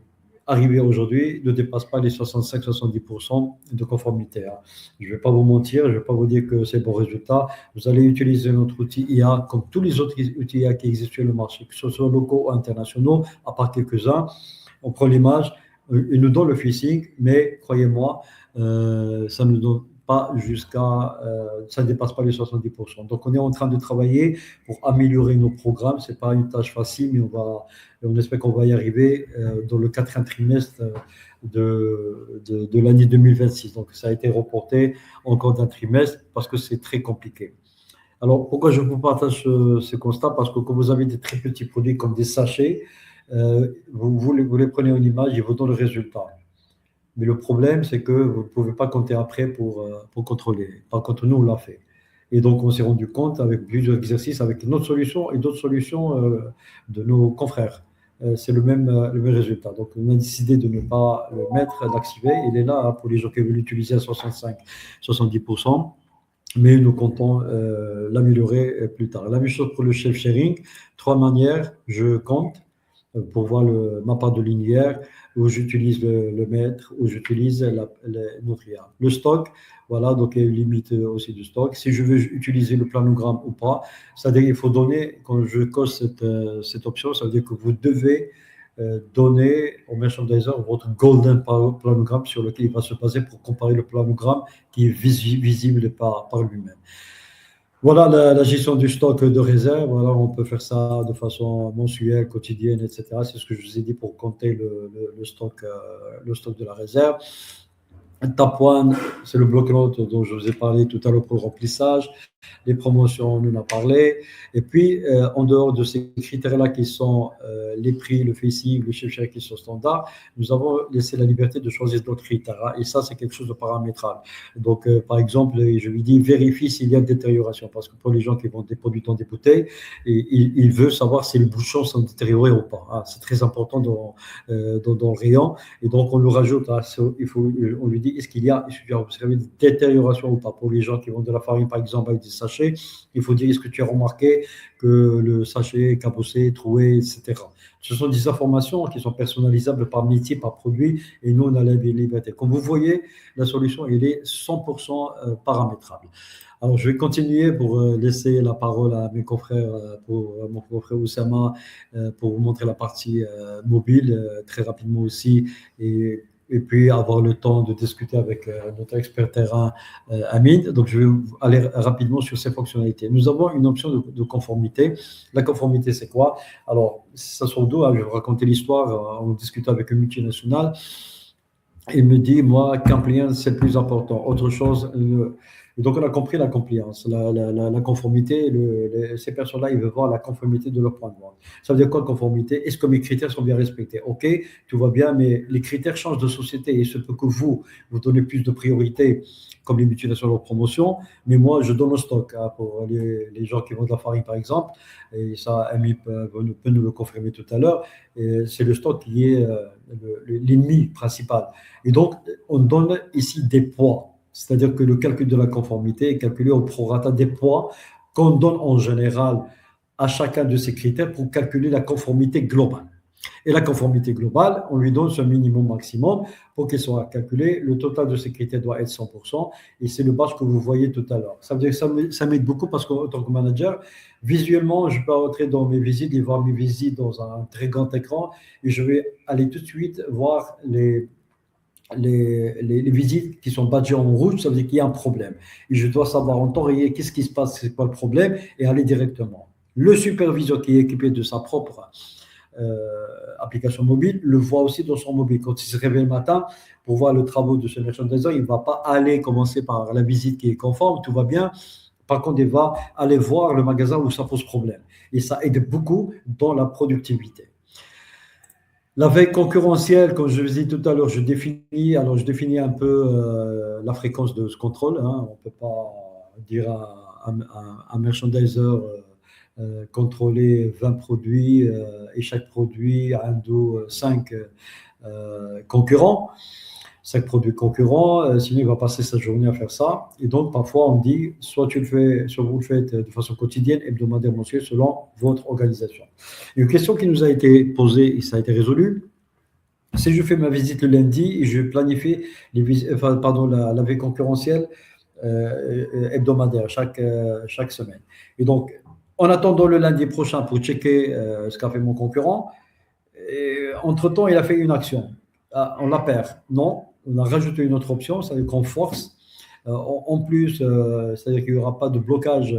arrivé aujourd'hui ne dépasse pas les 65-70% de conformité, hein. Je ne vais pas vous mentir, je ne vais pas vous dire que c'est bon résultat. Vous allez utiliser notre outil IA comme tous les autres outils IA qui existent sur le marché, que ce soit locaux ou internationaux, à part quelques-uns. On prend l'image, il nous donne le phishing, mais croyez-moi, ça ne nous donne pas ça ne dépasse pas les 70%. Donc, on est en train de travailler pour améliorer nos programmes. Ce n'est pas une tâche facile, mais on espère qu'on va y arriver dans le quatrième trimestre de l'année 2026. Donc, ça a été reporté encore d'un trimestre parce que c'est très compliqué. Alors, pourquoi je vous partage ce constat? Parce que quand vous avez des très petits produits comme des sachets, vous les prenez en image, ils vous donnent le résultat. Mais le problème, c'est que vous ne pouvez pas compter après pour contrôler. Par contre, nous, on l'a fait. Et donc, on s'est rendu compte avec plusieurs exercices, avec notre solution et d'autres solutions de nos confrères. C'est le même résultat. Donc, on a décidé de ne pas le mettre, d'activer. Il est là, hein, pour les gens qui veulent l'utiliser à 65-70%. Mais nous comptons l'améliorer plus tard. La même chose pour le chef sharing. Trois manières, je compte pour voir ma part de linéaire, où j'utilise le mètre, où j'utilise notre IA. Le stock, voilà, donc il y a une limite aussi du stock. Si je veux utiliser le planogramme ou pas, c'est-à-dire qu'il faut donner, quand je coche cette option, ça veut dire que vous devez donner au merchandiser votre golden planogramme sur lequel il va se baser pour comparer le planogramme qui est visible par lui-même. Voilà la gestion du stock de réserve. Voilà, on peut faire ça de façon mensuelle, quotidienne, etc. C'est ce que je vous ai dit pour compter le stock de la réserve. Tapoine, c'est le bloc-notes dont je vous ai parlé tout à l'heure pour le remplissage. Les promotions, on en a parlé. Et puis, en dehors de ces critères-là qui sont les prix, le facing, le chiffre qui sont standards, nous avons laissé la liberté de choisir d'autres critères, hein. Et ça, c'est quelque chose de paramétral. Donc, par exemple, je lui dis vérifie s'il y a détérioration. Parce que pour les gens qui vendent des produits dans des bouteilles, il veut savoir si les bouchons sont détériorés ou pas, hein. C'est très important dans le rayon. Et donc, on le rajoute, hein, on lui dit est-ce qu'il y a une détérioration ou pas. Pour les gens qui vendent de la farine, par exemple, avec des sachets, il faut dire est-ce que tu as remarqué que le sachet est cabossé, troué, etc. Ce sont des informations qui sont personnalisables par métier, par produit, et nous, on a la liberté. Comme vous voyez, la solution, elle est 100% paramétrable. Alors, je vais continuer pour laisser la parole à mes confrères, pour mon confrère Oussama, pour vous montrer la partie mobile très rapidement aussi, et puis avoir le temps de discuter avec notre expert terrain, Hamid. Donc, je vais aller rapidement sur ces fonctionnalités. Nous avons une option de conformité. La conformité, c'est quoi? Alors, ça sort d'où, hein? Je vais vous raconter l'histoire. On discute avec une multinationale. Il me dit, moi, compliance, c'est le plus important. Autre chose, donc on a compris la compliance, la conformité. Ces personnes-là, ils veulent voir la conformité de leur point de vente. Ça veut dire quoi, conformité? Est-ce que mes critères sont bien respectés? OK, tout va bien, mais les critères changent de société. Il se peut que vous donnez plus de priorité, comme les multinationales en promotion, mais moi, je donne au stock, hein, pour les gens qui vendent de la farine, par exemple, et ça, Amy peut nous le confirmer tout à l'heure. C'est le stock qui est l'ennemi principal. Et donc, on donne ici des poids. C'est-à-dire que le calcul de la conformité est calculé au prorata des poids qu'on donne en général à chacun de ces critères pour calculer la conformité globale. Et la conformité globale, on lui donne ce minimum maximum pour qu'il soit calculé. Le total de ces critères doit être 100%, et c'est le badge que vous voyez tout à l'heure. Ça veut dire que ça m'aide beaucoup parce qu'en tant que manager, visuellement, je peux entrer dans mes visites et voir mes visites dans un très grand écran, et je vais aller tout de suite voir les visites qui sont badgées en rouge, ça veut dire qu'il y a un problème. Et je dois savoir en temps réel qu'est-ce qui se passe, c'est quoi le problème, et aller directement. Le superviseur qui est équipé de sa propre application mobile le voit aussi dans son mobile. Quand il se réveille le matin pour voir le travaux de ce merchandiser, il ne va pas aller commencer par la visite qui est conforme, tout va bien. Par contre, il va aller voir le magasin où ça pose problème. Et ça aide beaucoup dans la productivité. La veille concurrentielle, comme je vous ai dit tout à l'heure, je définis un peu la fréquence de ce contrôle. Hein. On ne peut pas dire à un merchandiser contrôler 20 produits et chaque produit a un dos 5 concurrents. 5 produits concurrents, sinon il va passer sa journée à faire ça. Et donc, parfois, on dit, soit vous le faites de façon quotidienne, hebdomadaire, mensuelle, selon votre organisation. Une question qui nous a été posée et ça a été résolu. Si je fais ma visite le lundi et je planifie la veille concurrentielle hebdomadaire chaque semaine. Et donc, en attendant le lundi prochain pour checker ce qu'a fait mon concurrent, entre-temps, il a fait une action. Ah, on la perd. Non, on a rajouté une autre option, c'est-à-dire qu'on force. En plus, c'est-à-dire qu'il n'y aura pas de blocage,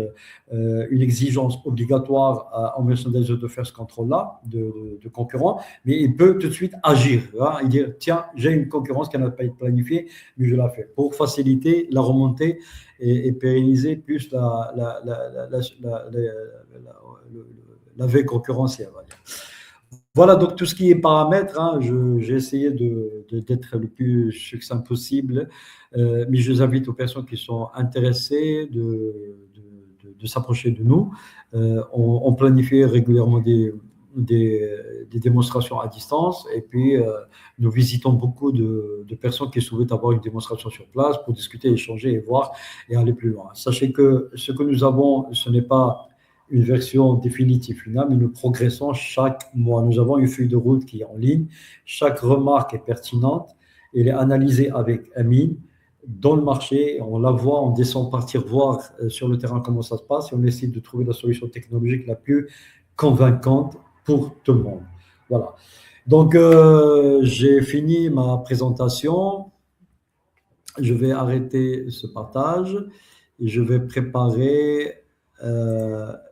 une exigence obligatoire en merchandiser de faire ce contrôle-là de concurrent, mais il peut tout de suite agir. Hein, et dire, tiens, j'ai une concurrence qui n'a pas été planifiée, mais je la fais. Pour faciliter la remontée et pérenniser plus la veille concurrentielle. On va dire. Voilà, donc tout ce qui est paramètres, hein, j'ai essayé d'être le plus succinct possible, mais je les invite aux personnes qui sont intéressées de s'approcher de nous. On planifie régulièrement des démonstrations à distance et puis nous visitons beaucoup de personnes qui souhaitent avoir une démonstration sur place pour discuter, échanger et voir et aller plus loin. Sachez que ce que nous avons, ce n'est pas une version définitive finale, mais nous progressons chaque mois. Nous avons une feuille de route qui est en ligne. Chaque remarque est pertinente. Elle est analysée avec Amine dans le marché. On la voit, on descend partir voir sur le terrain comment ça se passe et on essaie de trouver la solution technologique la plus convaincante pour tout le monde. Voilà. Donc, j'ai fini ma présentation. Je vais arrêter ce partage et je vais préparer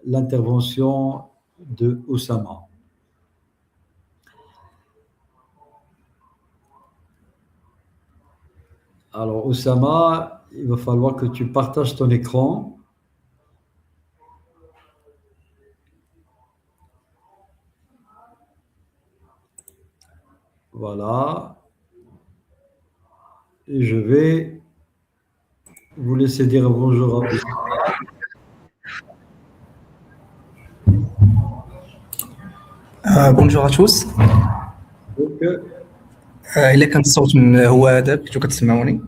l'intervention de Oussama. Alors, Oussama, il va falloir que tu partages ton écran. Voilà. Et je vais vous laisser dire bonjour à vous. بونجور اتوس. الا كان الصوت هو هذا كنتو كتسمعوني؟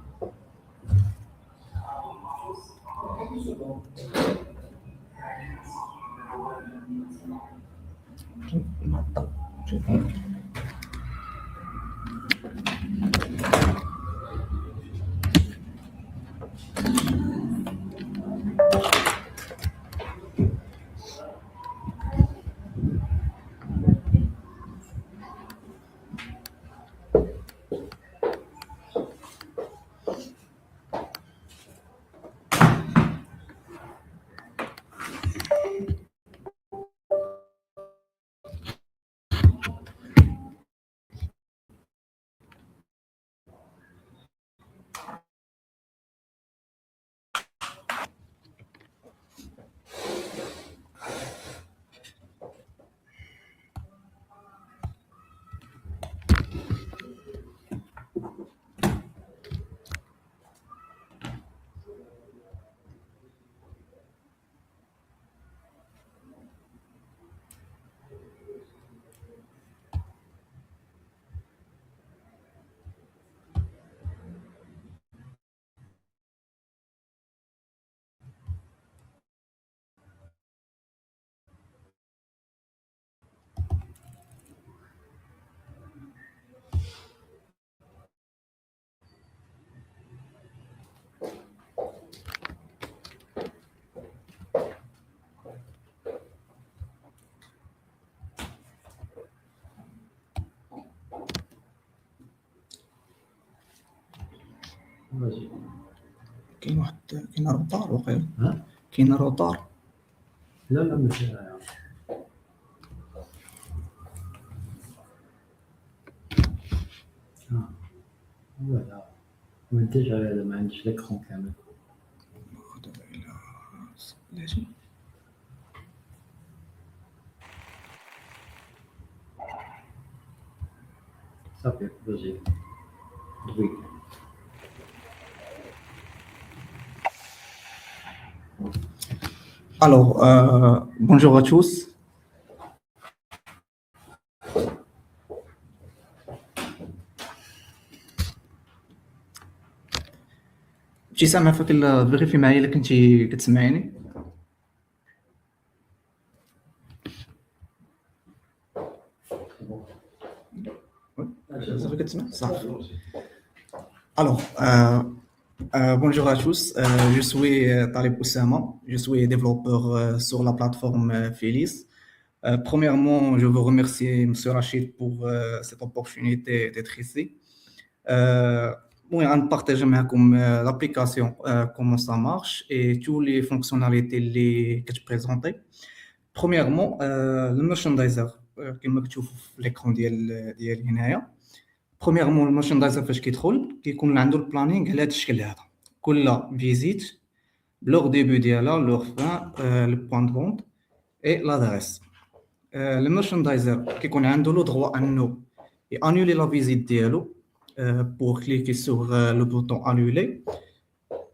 Vas-y. كاين روطار وقيلا. ها؟ كاين روطار. لا ماشي. فوالا ما انتش هذا ما عنديش ليكرون كامل. دابا الى بلاتي صافي vas-y. دوي. Alors, bonjour à tous. شي سامع فيك فيريفي معايا الا كنتي كتسمعيني. صافي كتسمع صافي. Alors, bonjour à tous. Je suis Talib Oussama. Je suis développeur sur la plateforme Félis. Premièrement, je veux remercier M. Rachid pour cette opportunité d'être ici. On partage avec l'application, comment ça marche et toutes les fonctionnalités que tu présentes. Premièrement, le merchandiser, comme tu vois l'écran ديالي هنايا. Premièrement, le merchandiser فاش كيدخل كيكون عنده البلانينغ على هذا الشكل هذا. كل فيزيت leur début ديالها leur fin, le point de vente et l'adresse. Le merchandiser كيكون عنده لو droit انه annuler la visite ديالو pour cliquer sur le bouton annuler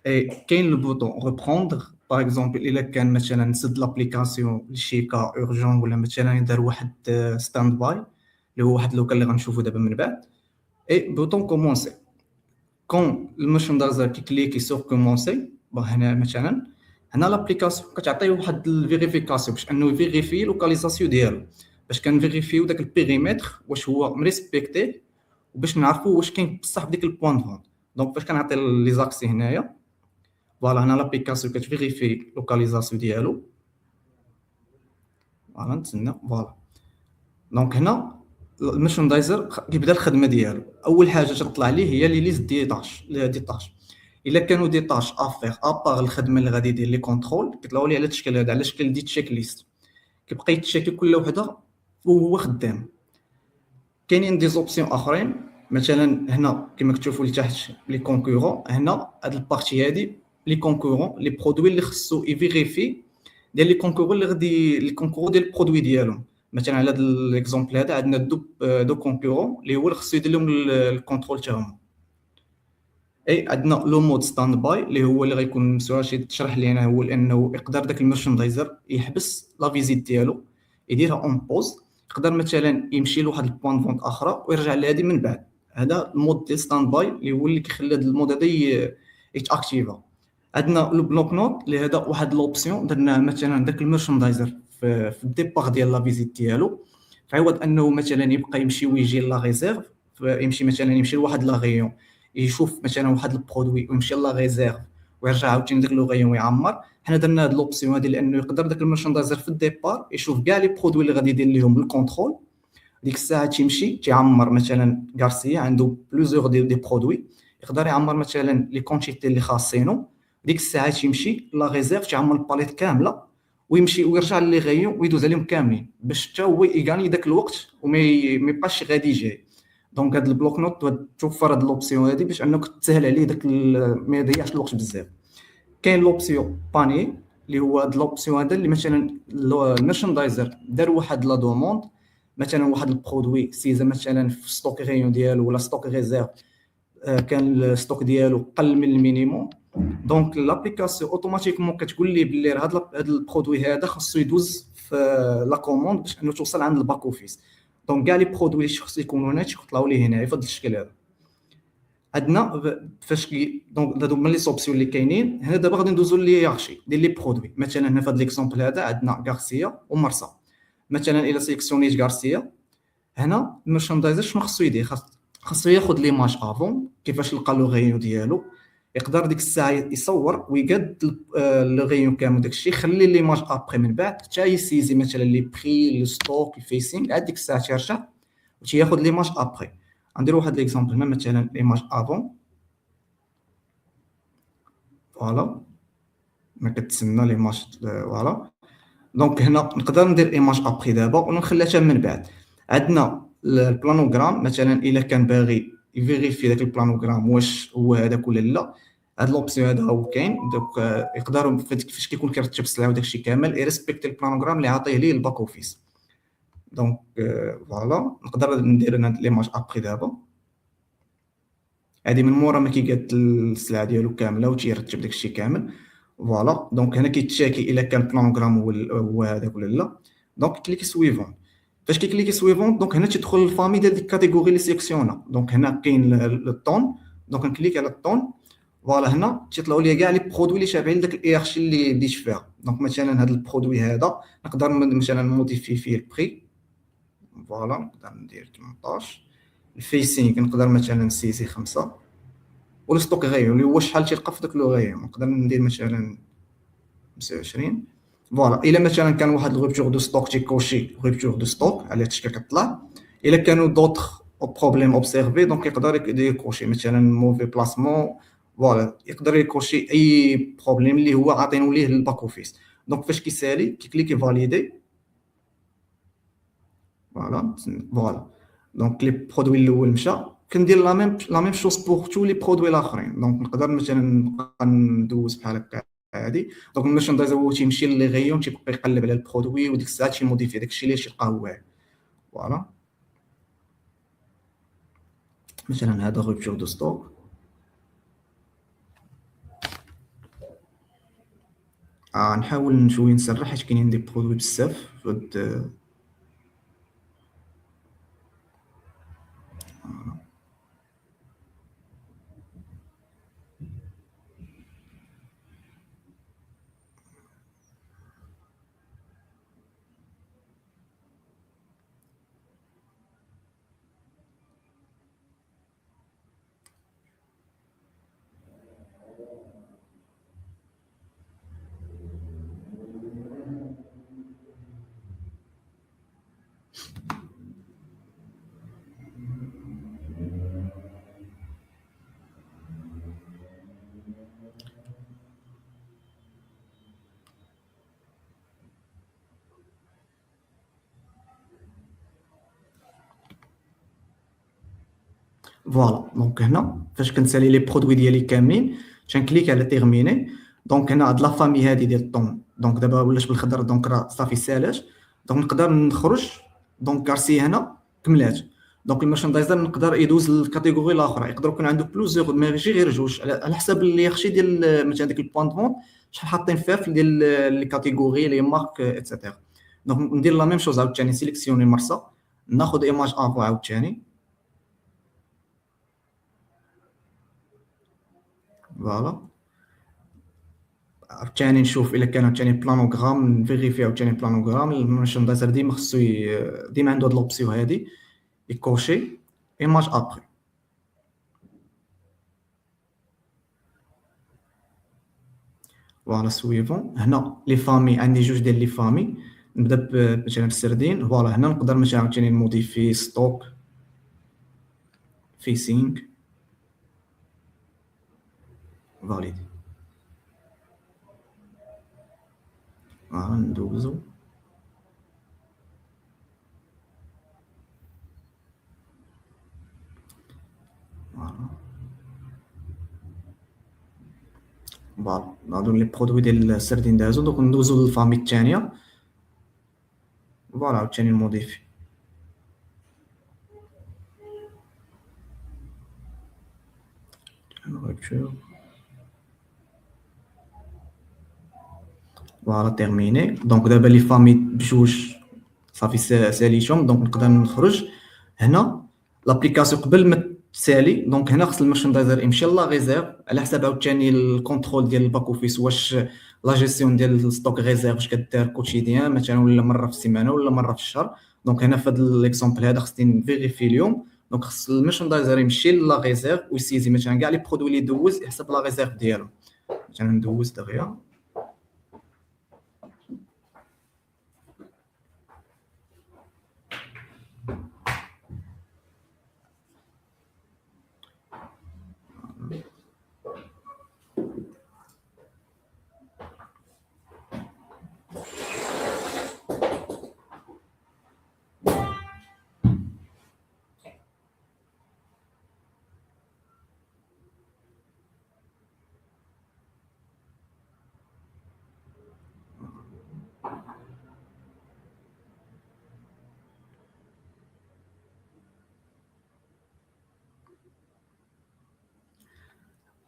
et كاين le bouton reprendre. par exemple الا كان مثلا نسد لابليكاسيون لشي كا urgent ولا مثلا يدار واحد ستاند باي اللي هو واحد لوكال اللي غنشوفو دابا من بعد et bouton commencer. quand le merchandiser كيكليكي sur commencer هنا مثلا هنا لابليكاسيون كتعطيه واحد الفيريفيكاسيون باش انه يفيريفي لوكاليزاسيون ديالو باش كنفيريفيو داك البيريمتر واش هو مريسبكتي وباش نعرفوا واش كاين بصح ديك البوان فون. دونك فاش كنعطي لي زاكسي هنايا فوالا هنا لابليكاسيون كتفيريفي لوكاليزاسيون ديالو. فوالا نتسنى فوالا. دونك هنا الميرشاندايزر كيبدا الخدمه ديالو. اول حاجه تطلع ليه هي لي ليست دي طاش الا كانوا دي طاش افير ابار الخدمه اللي غادي يدير لي كونترول كيطلعوا لي على الشكل هذا على شكل دي تشيك ليست كيبقى يتشيكي كل وحده وهو خدام. كاينين دي زوبسيون اخرين مثلا هنا كما كتشوفوا لتحت لي كونكورون. هنا هاد البارتي هادي لي كونكورون لي برودوي اللي خصو يفيريفي ديال لي كونكورون اللي غادي لي كونكورون ديال البرودوي ديالهم. مثلا على هذا الاكزومبل هذا عندنا دو كونكورون اللي هو اللي خصو يدير لهم الكونترول تاعهم. اي عندنا لو مود ستاند باي اللي هو اللي غيكون مسؤول شي تشرح لينا هو لانه يقدر داك الميرشاندايزر يحبس لا فيزيت ديالو يديرها اون بوز. يقدر مثلا يمشي لواحد البوان فونت اخرى ويرجع لهادي من بعد. هذا المود ديال ستاند باي اللي هو اللي كيخلي هذا المود هذا يتاكتيفا. عندنا لو بلوك نوت اللي هذا واحد لوبسيون درناه مثلا داك الميرشاندايزر في الديبار ديال لا فيزيت ديالو فعوض انه مثلا يبقى يمشي ويجي لا ريزيرف يمشي مثلا يمشي لواحد لا غيون يشوف مثلا واحد البرودوي ويمشي لا ريزيرف ويرجع عاوتاني داك لو غيون ويعمر. حنا درنا هاد لوبسيون هادي لانه يقدر داك الميرشاندايزر في الديبار يشوف كاع لي برودوي اللي غادي يدير لهم الكونترول. ديك الساعه تيمشي تيعمر مثلا غارسيا عنده بلوزيور دي برودوي يقدر يعمر مثلا لي كونتيتي اللي خاصينو. ديك الساعه تيمشي لا ريزيرف تعمر الباليت كامله ويمشي ويرجع لي غيون ويدوز عليهم كاملين باش حتى هو يغاني داك الوقت وما يبقاش غادي جاي. دونك هاد البلوك نوت توفر هاد لوبسيون هادي باش انك تسهل عليه داك ما يضيعش الوقت بزاف. كاين لوبسيون باني اللي هو هاد لوبسيون هذا اللي مثلا الميرشاندايزر دار واحد لا دوموند مثلا واحد البرودوي سيزا مثلا في ستوك غيون ديالو ولا ستوك ريزيرف كان الستوك ديالو قل من المينيموم. دونك لابليكاسيون اوتوماتيكمون كتقول لي بلي هذا البرودوي هذا خصو يدوز في لا كوموند باش انه توصل عند الباك اوفيس. دونك كاع لي برودوي اللي خصو يكونوا هنا تيطلعوا لي هنا في هذا الشكل هذا. عندنا فاش دونك هادو هما لي سوبسيون اللي كاينين هنا. دابا غادي ندوزو لي يارشي ديال لي برودوي. مثلا هنا في هذا ليكزومبل هذا عندنا غارسيا ومرسا. مثلا الا سيليكسيونيت غارسيا هنا الميرشاندايزر شنو خصو يدير؟ خصو ياخذ ليماج افون كيفاش لقى لو غيون ديالو يقدر ديك الساعه يصور ويقاد لو غيون كامل داكشي يخلي ليماج ابري من بعد حتى يسيزي مثلا لي بري لو ستوك الفيسينغ عاد ديك الساعه تيرجع وتياخذ ليماج ابري. نديرو واحد ليكزامبل مثلا ليماج افون فوالا ما كتسنى ليماج فوالا. دونك هنا نقدر ندير ايماج ابخي دابا ونخليها حتى من بعد. عندنا البلانوغرام مثلا الا كان باغي يفيريفي داك البلانوغرام واش هو هذاك ولا لا، هاد لوبسيون هذا هو كاين. دوك يقدروا فاش كيكون كيرتب السلعه وداكشي كامل يريسبكتي البلانوغرام اللي عاطيه ليه الباك اوفيس. دونك فوالا نقدر ندير انا ليماج ابخي دابا. هادي من مورا ما كيقاد السلعه ديالو كامله وتيرتب داكشي كامل. فوالا دونك هنا كيتشاكي الا كان البلانوغرام هو هذاك ولا لا. دونك كليكي سويفون. فاش كيكليكي سويفون دونك هنا تيدخل الفامي ديال ديك الكاتيجوري اللي سيليكسيونا. دونك هنا كاين الطون. دونك نكليك على الطون. فوالا هنا تيطلعوا لي كاع لي برودوي اللي شابهين لداك الايرشي اللي بديت فيها. دونك مثلا هذا البرودوي هذا نقدر مثلا موديفي فيه البري. فوالا نقدر ندير 18. الفيسينغ نقدر مثلا نسيسي 5. والستوك غير اللي هو شحال تيلقى في داك لو غير نقدر ندير مثلا 25. فوالا الا مثلا كان واحد الغوبتور دو ستوك تيكوشي غوبتور دو ستوك على التشكيل كطلع. الا كانوا دوطخ بروبليم اوبسيرفي دونك يقدر يكوشي مثلا موفي بلاسمون. فوالا يقدر يكوشي اي بروبليم اللي هو عاطينو ليه الباك اوفيس. دونك فاش كيسالي كيكليكي فاليدي. فوالا دونك لي برودوي الاول مشى. كندير لا ميم شوز بور تو لي برودوي الاخرين. دونك نقدر مثلا نبقى ندوز بحال هكا عادي. دونك الميرشاندايزر هو تيمشي للغيون تيبقى يقلب على البرودوي وديك الساعه تيموديفي داكشي اللي تيلقاه هو. فوالا مثلا هذا غوبتور دو ستوك. نحاول شويه نسرح حيت كاينين دي برودوي بزاف فهاد. فوالا دونك هنا فاش كنسالي لي برودوي ديالي كاملين تنكليك على تيرميني. دونك هنا هاد لافامي هادي ديال الطون دونك دابا ولات بالخضر دونك راه صافي سالات. دونك نقدر نخرج. دونك كارسي هنا كملات. دونك الميرشاندايزر نقدر يدوز للكاتيجوري الاخرى. يقدر يكون عنده بلوزيغ ماشي غير جوج على حسب اللي يخشي ديال مثلا ديك البوان دون شحال حاطين فيها في ديال لي كاتيجوري لي مارك ايتترا. دونك ندير لا ميم شوز عاوتاني سيليكسيوني مرسى ناخذ ايماج افو عاوتاني. فوالا عاوتاني نشوف الا كان عاوتاني بلانوغرام نفيريفي عاوتاني بلانوغرام. الميرشاندايزر ديما خصو ديما عنده هاد لوبسيون هادي يكوشي ايماج ابري. فوالا سويفون. هنا لي فامي عندي جوج ديال لي فامي. نبدا مثلا بالسردين. فوالا هنا نقدر مثلا عاوتاني نموديفي ستوك فيسينغ فاليدي. فوالا ندوزو. فوالا هادو لي برودوي ديال السردين دازو. دوك ندوزو للفامي الثانيه. فوالا عاوتاني نموديفي. فوالا تيرميني. دونك دابا لي فامي بجوج صافي ساليتهم. دونك نقدر نخرج. هنا لابليكاسيون قبل ما تسالي دونك هنا خص الميرشاندايزر يمشي لا ريزيرف على حساب عاوتاني الكونترول ديال الباك اوفيس واش لا جيستيون ديال الستوك ريزيرف واش كدار كوتيديان مثلا ولا مره في السيمانه ولا مره في الشهر. دونك هنا في هذا ليكزومبل هذا خصني نفيريفي اليوم. دونك خص الميرشاندايزر يمشي لا ريزيرف ويسيزي مثلا كاع لي برودوي اللي دوز يحسب لا ريزيرف ديالو. مثلا ندوز دغيا.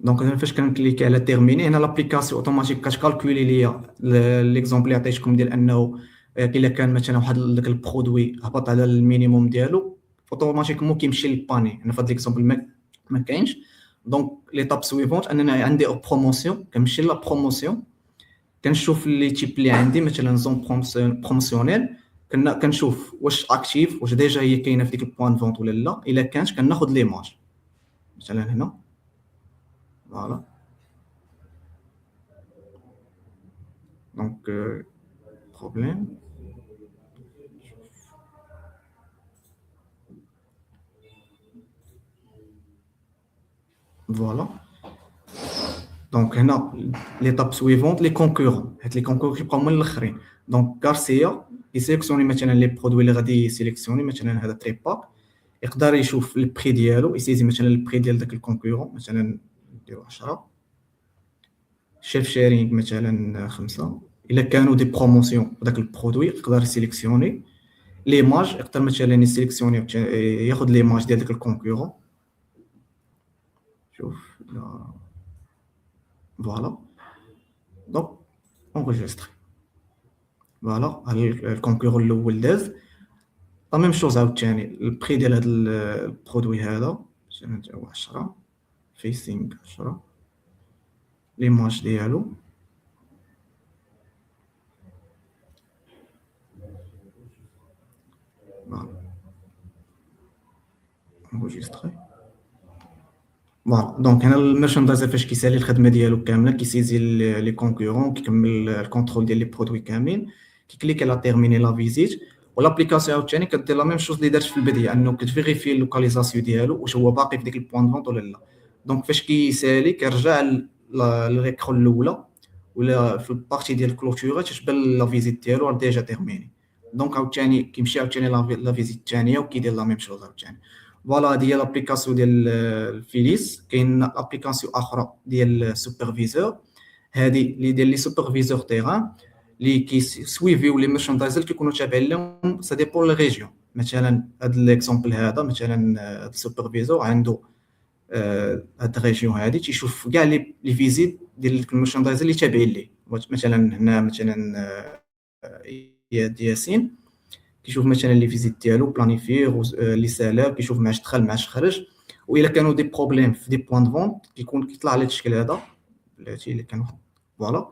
دونك انا فاش كنكليكي على تيرميني هنا لابليكاسيون اوتوماتيك كتكالكولي ليا ليكزومبل اللي عطيتكم ديال انه الا كان مثلا واحد داك البرودوي هبط على المينيموم ديالو اوتوماتيكمون كيمشي للباني. انا في هذا ليكزومبل ما كاينش. دونك ليتاب سويفونت اننا عندي بروموسيون كنمشي لا بروموسيون كنشوف لي تيب اللي عندي مثلا زون بروموسيونيل كنشوف واش اكتيف واش ديجا هي كاينه في ديك البوان فونت ولا لا. الا كانت كناخذ ليماج مثلا هنا فوالا. دونك بروبليم فوالا. دونك هنا ليتاب سويفونت لي كونكورون هاد لي كونكورون كيبقاو من الاخرين. دونك غارسيا يسيليكسيوني مثلا لي برودوي اللي غادي يسيليكسيوني مثلا هذا تريباك يقدر يشوف البري ديالو يسيزي مثلا البري ديال داك الكونكورون مثلا نديرو 10 شيف شيرينغ مثلا 5. الا كانوا دي بروموسيون داك البرودوي يقدر يسيليكسيوني ليماج يقدر مثلا يسيليكسيوني ياخذ ليماج ديال داك الكونكورون. شوف فوالا. دونك اونغيستري فوالا الكونكورون الاول داز لا ميم شوز عاوتاني البري ديال هذا البرودوي هذا مثلا هو 10 فيسينغ 10 ليماج ديالو فوالا اونغيستري فوالا. دونك هنا الميرشاندايزر فاش كيسالي الخدمه ديالو كامله كيسيزي لي كونكورون كيكمل الكونترول ديال لي برودوي كاملين كيكليك على تيرميني لا فيزيت. والابليكاسيون عاوتاني كدير لا ميم شوز اللي دارت في البدايه انه كتفيريفي اللوكاليزاسيون ديالو واش هو باقي في ديك البوان فونت ولا لا. دونك فاش كيسالي كيرجع لليكرون الاولى ولا في البارتي ديال الكلوتور تتبان لا فيزيت ديالو راه ديجا تيرميني. دونك عاوتاني كيمشي عاوتاني لا فيزيت الثانيه وكيدير لا ميم شوز عاوتاني. فوالا هذه هي لابليكاسيون ديال الفيليس. كاين ابليكاسيون اخرى ديال السوبرفيزور هذه اللي ديال لي سوبرفيزور تيران اللي كيسويفيو لي ميرشاندايزر كيكونوا تابعين لهم سا ديبون لا ريجيون. مثلا هذا ليكزومبل هذا مثلا هذا السوبرفيزور عنده هاد الريجيون هذه تيشوف كاع لي فيزيت ديال الميرشاندايزر اللي تابعين ليه. مثلا هنا مثلا ياسين كيشوف مثلا لي فيزيت ديالو بلانيفير لي سالاب كيشوف معاش دخل معاش خرج. والا كانوا دي بروبليم في دي بوين فونت كيكون كيطلع على الشكل هذا بلاتي اللي كانوا فوالا.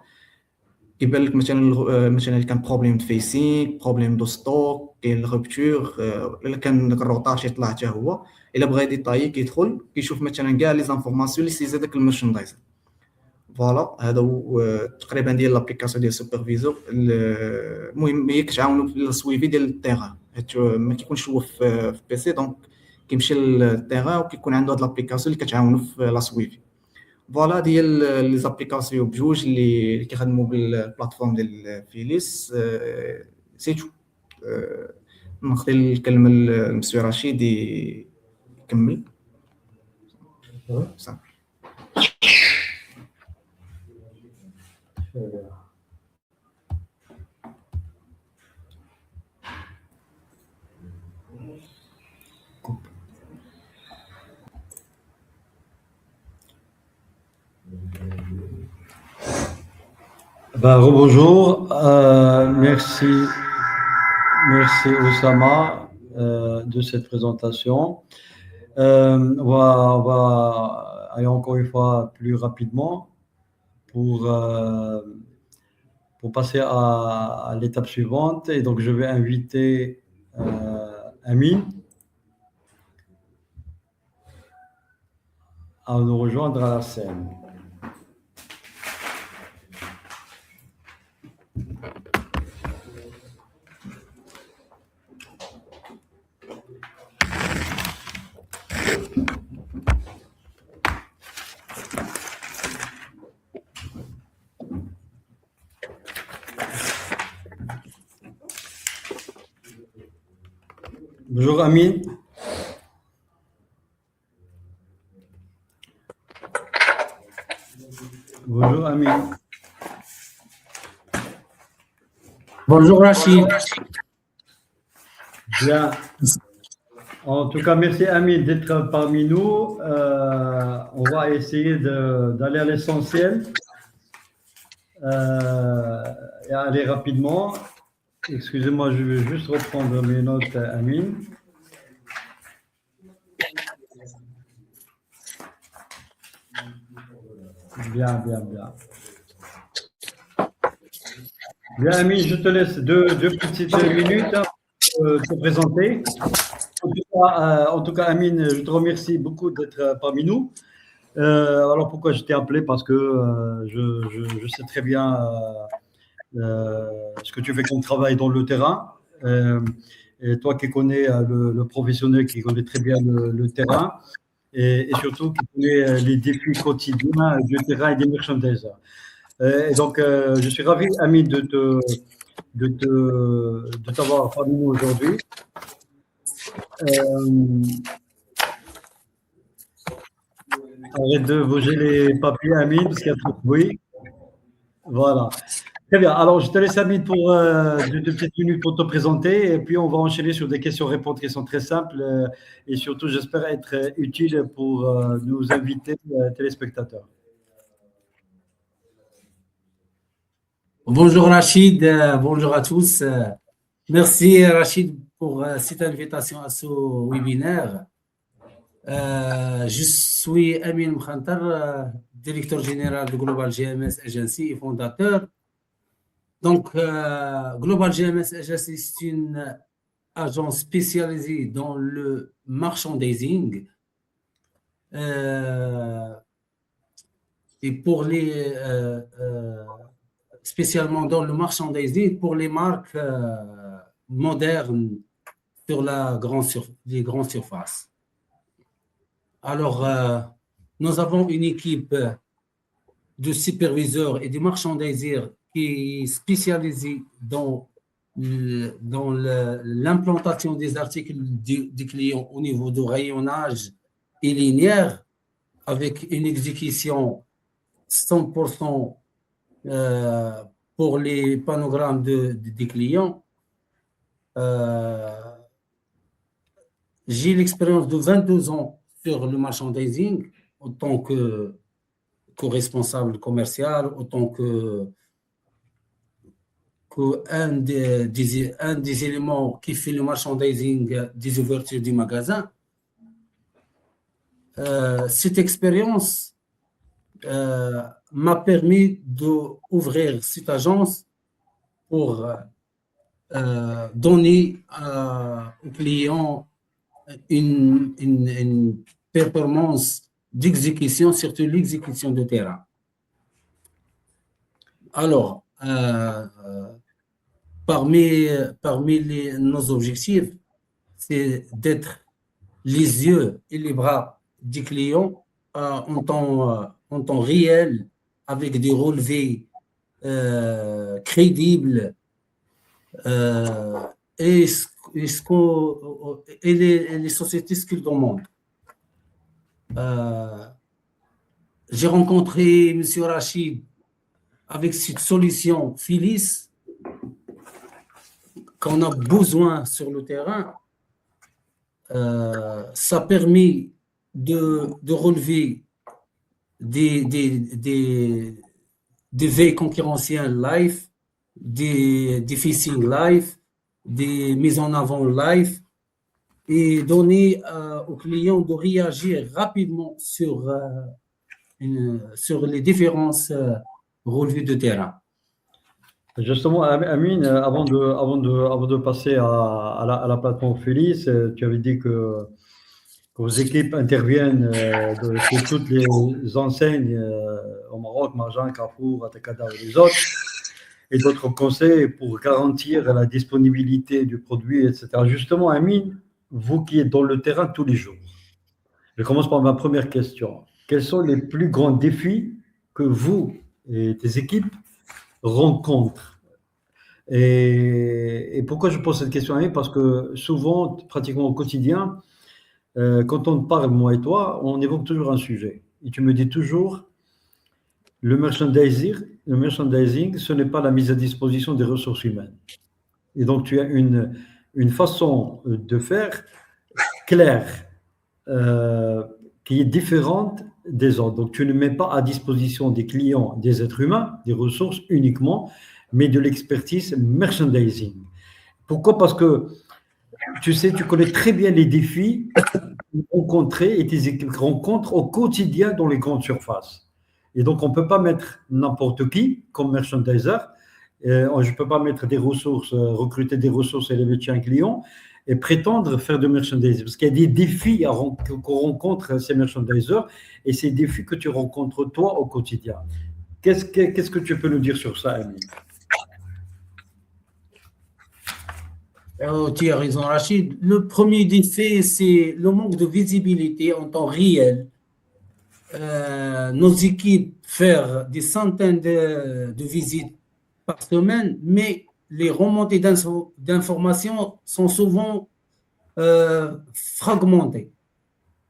كيبان لك مثلا اللي كان بروبليم فيسينغ بروبليم دو ستوك كاين الروبتور الا كان داك الروطاج يطلع حتى هو. الا بغى يديطاي كيدخل كيشوف مثلا كاع لي زانفورماسيون اللي سيزا داك الميرشاندايزر. فوالا هذا هو تقريبا ديال لابليكاسيون ديال السوبرفيزور. المهم هي كتعاونو في السويفي ديال التيران ما كيكونش هو في بيسي. دونك كيمشي للتيران وكيكون عنده هاد لابليكاسيون اللي كتعاونو في لا سويفي. فوالا ديال لي زابليكاسيون بجوج اللي كيخدموا بالبلاتفورم ديال فيليس سيتو. نخلي الكلمه للمسيو رشيد يكمل. صافي. Rebonjour, merci Oussama de cette présentation. On va aller encore une fois plus rapidement pour passer à l'étape suivante. Et donc je vais inviter Amine à nous rejoindre à la scène. Bonjour Amine. Bonjour Amine. Bonjour Rachid. Bien. En tout cas, merci Amine d'être parmi nous. On va essayer d'aller à l'essentiel et aller rapidement. Excusez-moi, je vais juste reprendre mes notes, Amine. Bien. Bien, Amine, je te laisse deux petites minutes pour te présenter. En tout cas, Amine, je te remercie beaucoup d'être parmi nous. Alors, pourquoi je t'ai appelé? Parce que je sais très bien ce que tu fais comme travail dans le terrain. Et toi qui connais le professionnel, qui connaît très bien le terrain, et surtout qui connaît les défis quotidiens du terrain et des merchandisers. Et donc, je suis ravi, Amine, de t'avoir parmi nous aujourd'hui. Arrête de bouger les papiers, Amine, parce qu'il y a trop de bruit. Voilà. Très bien. Alors, je te laisse, Amine, pour 2 petites minutes pour te présenter, et puis on va enchaîner sur des questions-réponses qui sont très simples, et surtout, j'espère être utile pour nos invités téléspectateurs. Bonjour Rachid, bonjour à tous. Merci Rachid pour cette invitation à ce webinaire. Je suis Amin Mkhantar, directeur général de Global GMS Agency et fondateur. Donc, Global GMS Agency, c'est une agence spécialisée dans le merchandising et pour les spécialement dans le merchandising pour les marques modernes sur les grandes surfaces. Alors, nous avons une équipe de superviseurs et de merchandisers qui est spécialisée dans l'implantation des articles des clients au niveau du rayonnage et linéaire, avec une exécution 100% pour les panogrammes des clients. J'ai l'expérience de 22 ans sur le merchandising, autant que responsable commercial, autant qu'un des éléments qui fait le merchandising des ouvertures du magasin. Cette expérience m'a permis d'ouvrir cette agence pour donner aux clients une performance d'exécution, surtout l'exécution de terrain. Alors, parmi nos objectifs, c'est d'être les yeux et les bras du client en temps réel, avec des relevés crédibles et les sociétés ce qu'ils demandent. J'ai rencontré M. Rachid avec cette solution Phyllis qu'on a besoin sur le terrain. Ça a permis de relever des veilles concurrentielles live, des phishing live, des mises en avant live, et donner aux clients de réagir rapidement sur les différences relevées de terrain. Justement, Amine, avant de passer à la plateforme Phyllis, tu avais dit que vos équipes interviennent sur toutes les enseignes au Maroc, Marjan, Carrefour, Atacada et les autres, et d'autres conseils pour garantir la disponibilité du produit, etc. Justement, Amine, vous qui êtes dans le terrain tous les jours, je commence par ma première question. Quels sont les plus grands défis que vous et tes équipes rencontrent? Et pourquoi je pose cette question, Amine? Parce que souvent, pratiquement au quotidien, quand on parle, moi et toi, on évoque toujours un sujet. Et tu me dis toujours, le merchandising, ce n'est pas la mise à disposition des ressources humaines. Et donc, tu as une façon de faire claire, qui est différente des autres. Donc, tu ne mets pas à disposition des clients, des êtres humains, des ressources uniquement, mais de l'expertise merchandising. Pourquoi? Parce que tu sais, tu connais très bien les défis rencontrés et tes équipes rencontrent au quotidien dans les grandes surfaces. Et donc, on ne peut pas mettre n'importe qui comme merchandiser. Je ne peux pas mettre des ressources, recruter des ressources et les mettre chez un client et prétendre faire de merchandising. Parce qu'il y a des défis qu'on rencontre ces merchandisers et ces défis que tu rencontres toi au quotidien. Qu'est-ce que tu peux nous dire sur ça, Amine? Tu as raison, Rachid. Le premier défi, c'est le manque de visibilité en temps réel. Nos équipes font des centaines de visites par semaine, mais les remontées d'informations sont souvent fragmentées.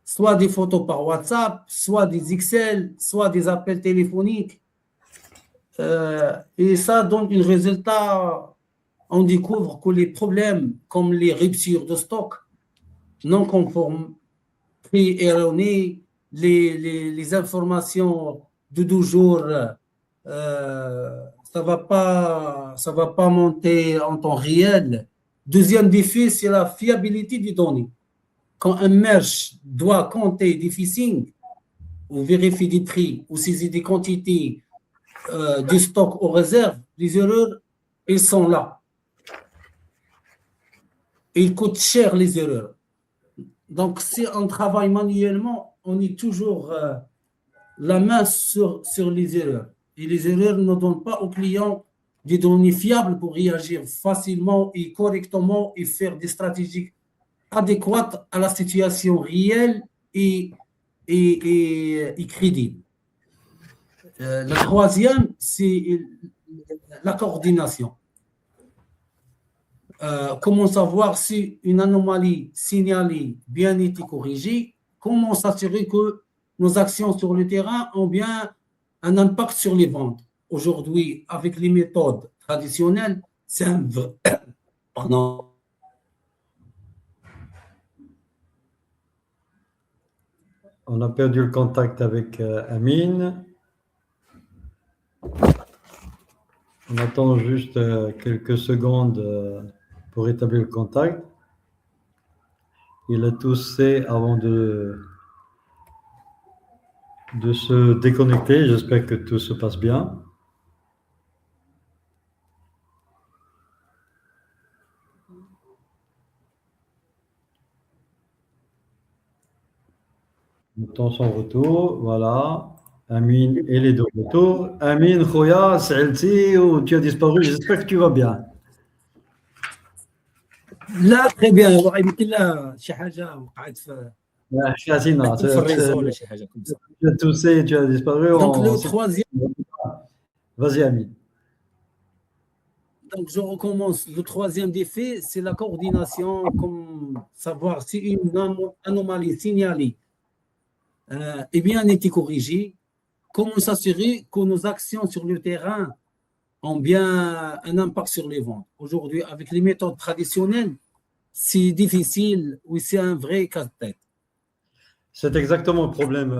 Soit des photos par WhatsApp, soit des Excel, soit des appels téléphoniques. Et ça donne un résultat. On découvre que les problèmes comme les ruptures de stock non conformes, prix erronés, les informations de 12 jours, ça va pas monter en temps réel. Deuxième défi, c'est la fiabilité des données. Quand un merch doit compter des phishing ou vérifier des prix ou saisir des quantités du stock aux réserves, les erreurs, elles sont là. Il coûte cher les erreurs. Donc, si on travaille manuellement, on est toujours la main sur les erreurs. Et les erreurs ne donnent pas aux clients des données fiables pour réagir facilement et correctement et faire des stratégies adéquates à la situation réelle et crédible. Le troisième, c'est la coordination. Comment savoir si une anomalie signalée bien été corrigée, comment s'assurer que nos actions sur le terrain ont bien un impact sur les ventes. Aujourd'hui, avec les méthodes traditionnelles, c'est un vrai... Pardon. On a perdu le contact avec Amine. On attend juste quelques secondes pour rétablir le contact. Il a toussé avant de se déconnecter. J'espère que tout se passe bien. On attend son retour. Voilà. Amine, elle est de retour. Amine, Khoya, Saelti, tu as disparu. J'espère que tu vas bien. لا très bien يمكن لا شي حاجه وقعت في Chasina, الريزو ولا شي حاجه كم ça. tu as toussé, tu as disparu. Donc le troisième, Vas-y, Amine. donc je recommence. Le troisième défi, c'est la coordination, comme savoir si une anomalie signalée est bien été corrigée, comment s'assurer que nos actions sur le terrain ont bien un impact sur les ventes. Aujourd'hui, avec les méthodes traditionnelles, c'est difficile, oui, c'est un vrai casse-tête. C'est exactement le problème,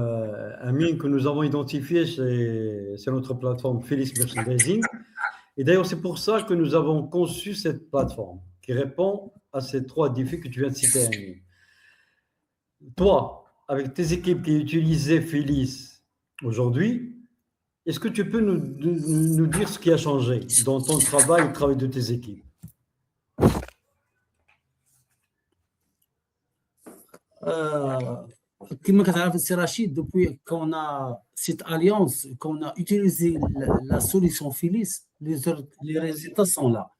Amine, que nous avons identifié sur notre plateforme Philips Merchandising. Et d'ailleurs, c'est pour ça que nous avons conçu cette plateforme qui répond à ces trois défis que tu viens de citer, Amine. Toi, avec tes équipes qui utilisaient Philips aujourd'hui, est-ce que tu peux nous dire ce qui a changé dans ton travail et le travail de tes équipes? Comme tu as Rachid, depuis qu'on a cette alliance, qu'on a utilisé la solution Philips, les résultats sont là.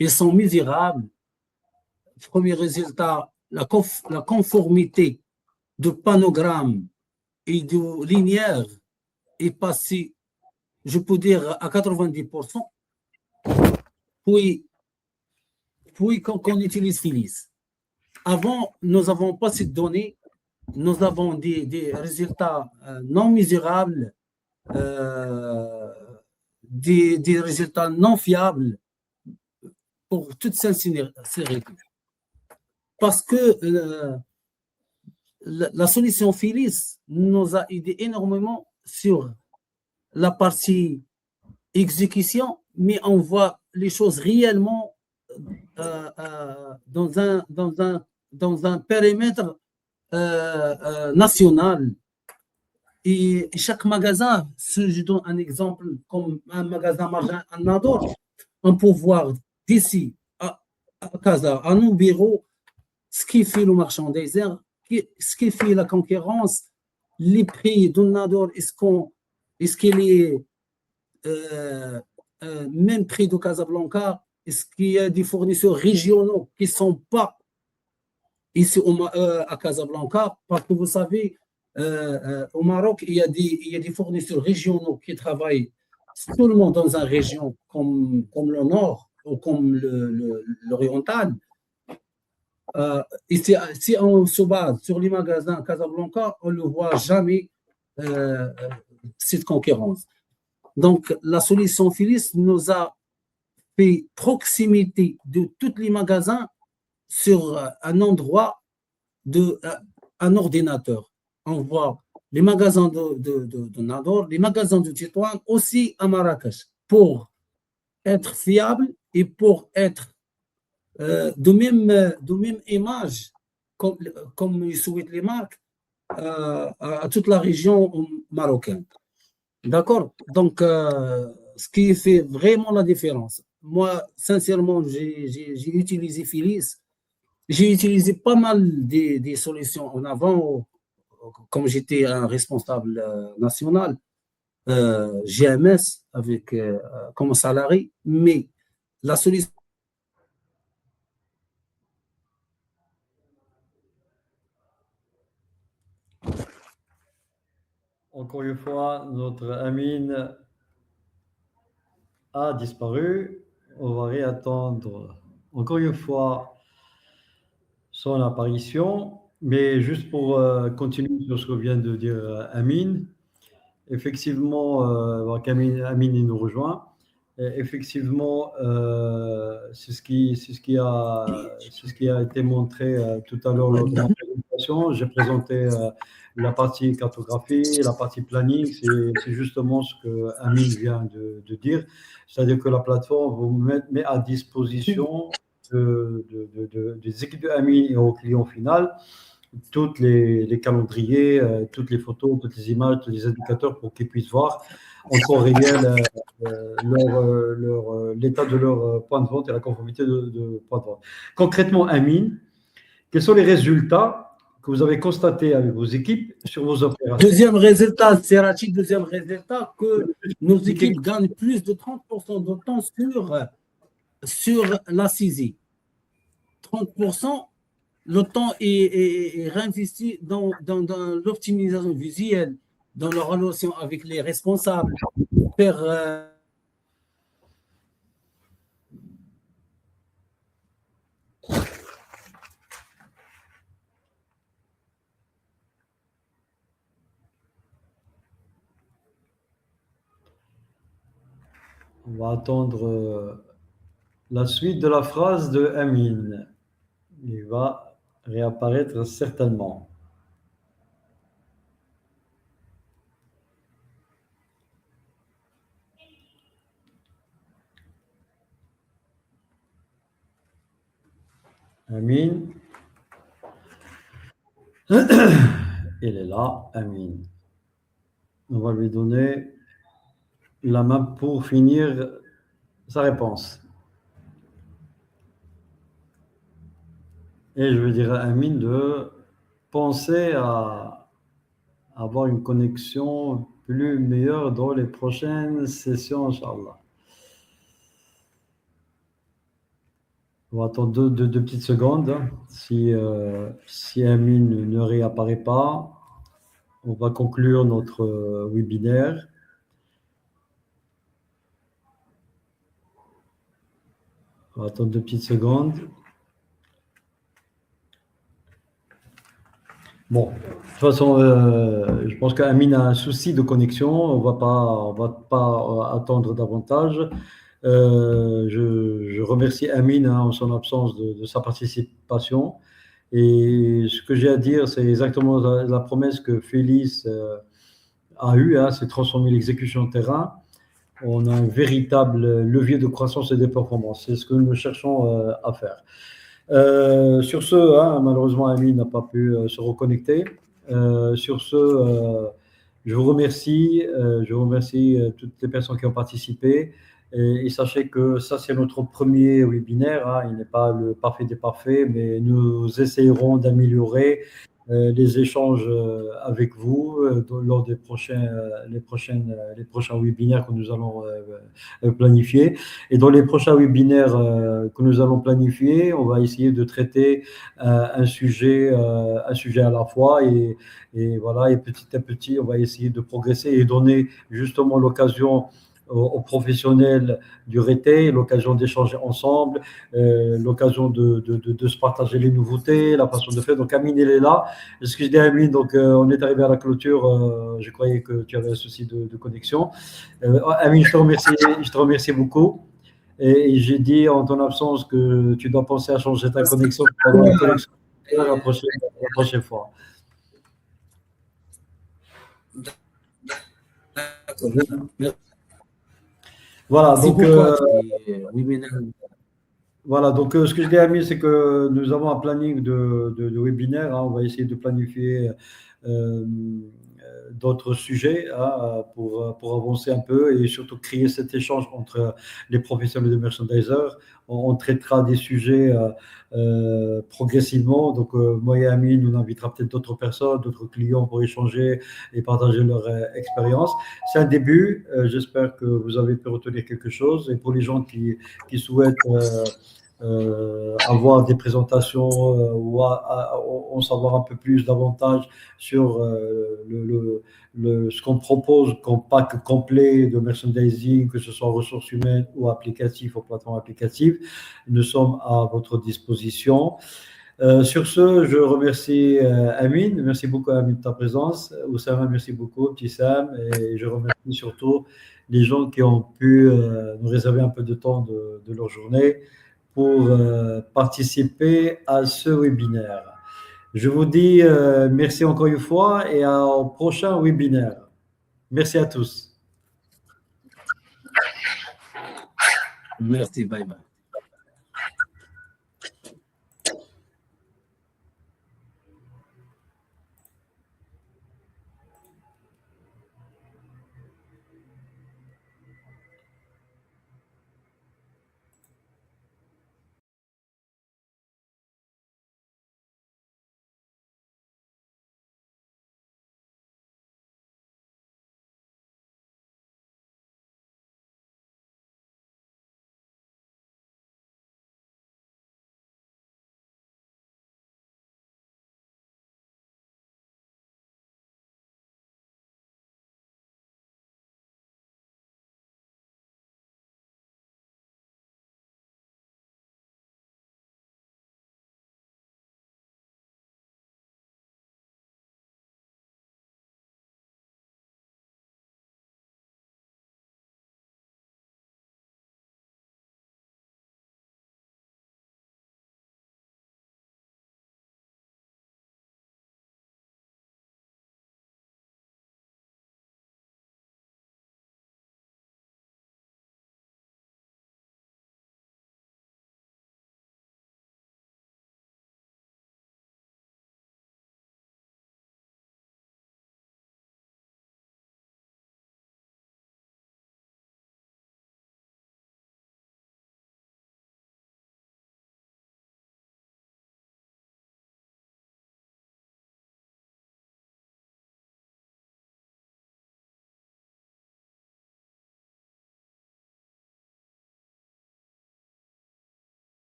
Ils sont misérables. Premier résultat, la conformité de panogramme et de linéaire est passée, je peux dire, à 90%. Puis qu'on utilise Philips. Avant, nous n'avons pas cette donnée. Nous avons des résultats non mesuраbles, des résultats non fiables pour toute sincérité. Parce que la solution Phyllis nous a aidé énormément sur la partie exécution, mais on voit les choses réellement dans un périmètre national. Et chaque magasin, si je donne un exemple, comme un magasin Marjan à Nador, on peut voir d'ici à Casa, à nos bureaux, ce qui fait le marchandiser, ce qui fait la concurrence, les prix de Nador, est-ce qu'il est même prix de Casablanca? Est-ce qu'il y a des fournisseurs régionaux qui ne sont pas ici à Casablanca? Parce que vous savez, au Maroc, il y a des fournisseurs régionaux qui travaillent seulement dans une région comme le Nord ou comme l'Oriental. Et si on se base sur les magasins à Casablanca, on ne voit jamais cette concurrence. Donc, la solution Phyllis nous a fait proximité de tous les magasins sur un endroit un ordinateur. On voit les magasins de Nador, les magasins de Tétouan, aussi à Marrakech, pour être fiable et pour être de même image, comme ils souhaitent les marques, à toute la région marocaine. D'accord? Donc, ce qui fait vraiment la différence. Moi, sincèrement, j'ai utilisé Phyllis. J'ai utilisé pas mal des solutions en avant, comme j'étais un responsable national, GMS avec, comme salarié, mais la solution. Encore une fois, notre Amine a disparu. On va réattendre encore une fois son apparition. Mais juste pour continuer sur ce que vient de dire Amine, effectivement, Amine il nous rejoint. Effectivement, c'est ce qui a été montré tout à l'heure lors de la présentation. J'ai présenté la partie cartographie, la partie planning. C'est justement ce que Amine vient de dire. C'est-à-dire que la plateforme vous met à disposition des équipes de Amine et au client final tous les calendriers, toutes les photos, toutes les images, tous les indicateurs pour qu'ils puissent voir en temps réel l'état de leur point de vente et la conformité de point de vente. Concrètement, Amine, quels sont les résultats que vous avez constatés avec vos équipes sur vos opérations? Deuxième résultat, c'est Rachid, deuxième résultat, que nos équipes gagnent plus de 30% de temps sur la saisie. 30%, le temps est réinvesti dans l'optimisation visuelle, dans la relation avec les responsables, faire On va attendre la suite de la phrase de Amine. Il va réapparaître certainement. Amine. Il est là, Amine. On va lui donner la main pour finir sa réponse. Et je vais dire à Amine de penser à avoir une connexion plus meilleure dans les prochaines sessions, Inch'Allah. On va attendre deux petites secondes. Si Amine ne réapparaît pas, on va conclure notre webinaire. On va attendre 2 petites secondes. Bon, de toute façon, je pense qu'Amine a un souci de connexion. On va pas attendre davantage. Je remercie Amine en son absence de sa participation. Et ce que j'ai à dire, c'est exactement la promesse que Félix a eue, hein, c'est transformer l'exécution de terrain. On a un véritable levier de croissance et de performance. C'est ce que nous cherchons à faire. Sur ce, hein, malheureusement, Ami n'a pas pu se reconnecter. Sur ce, je vous remercie. Je remercie toutes les personnes qui ont participé. Et sachez que ça, c'est notre premier webinaire, hein. Il n'est pas le parfait des parfaits, mais nous essayerons d'améliorer les échanges avec vous lors des les prochains webinaires que nous allons planifier. Et dans les prochains webinaires que nous allons planifier, on va essayer de traiter un sujet à la fois et voilà, et petit à petit, on va essayer de progresser et donner justement l'occasion aux professionnels du retail, l'occasion d'échanger ensemble, l'occasion de se partager les nouveautés, la façon de faire. Donc, Amine, il est là. Ce que je dis à Amine, donc, on est arrivé à la clôture. Je croyais que tu avais un souci de connexion. Amine, je te remercie beaucoup. Et j'ai dit en ton absence que tu dois penser à changer ta connexion pour avoir une connexion la prochaine fois. Voilà, Merci donc, beaucoup à webinaire. voilà, donc ce que je dis à Amine, c'est que nous avons un planning de webinaire, hein. On va essayer de planifier d'autres sujets, hein, pour avancer un peu et surtout créer cet échange entre les professionnels de merchandiser. On traitera des sujets progressivement. Donc, moi et Amine, on invitera peut-être d'autres personnes, d'autres clients pour échanger et partager leur expérience. C'est un début. J'espère que vous avez pu retenir quelque chose. Et pour les gens qui souhaitent avoir des présentations ou en savoir un peu plus davantage sur ce qu'on propose comme pack complet de merchandising, que ce soit ressources humaines ou applicatifs ou plateformes applicatives. Nous sommes à votre disposition. Sur ce, je remercie Amine. Merci beaucoup Amine de ta présence. Oussama, merci beaucoup, petit Sam. Et je remercie surtout les gens qui ont pu nous réserver un peu de temps de leur journée pour participer à ce webinaire. Je vous dis merci encore une fois et au prochain webinaire. Merci à tous. Merci, bye bye.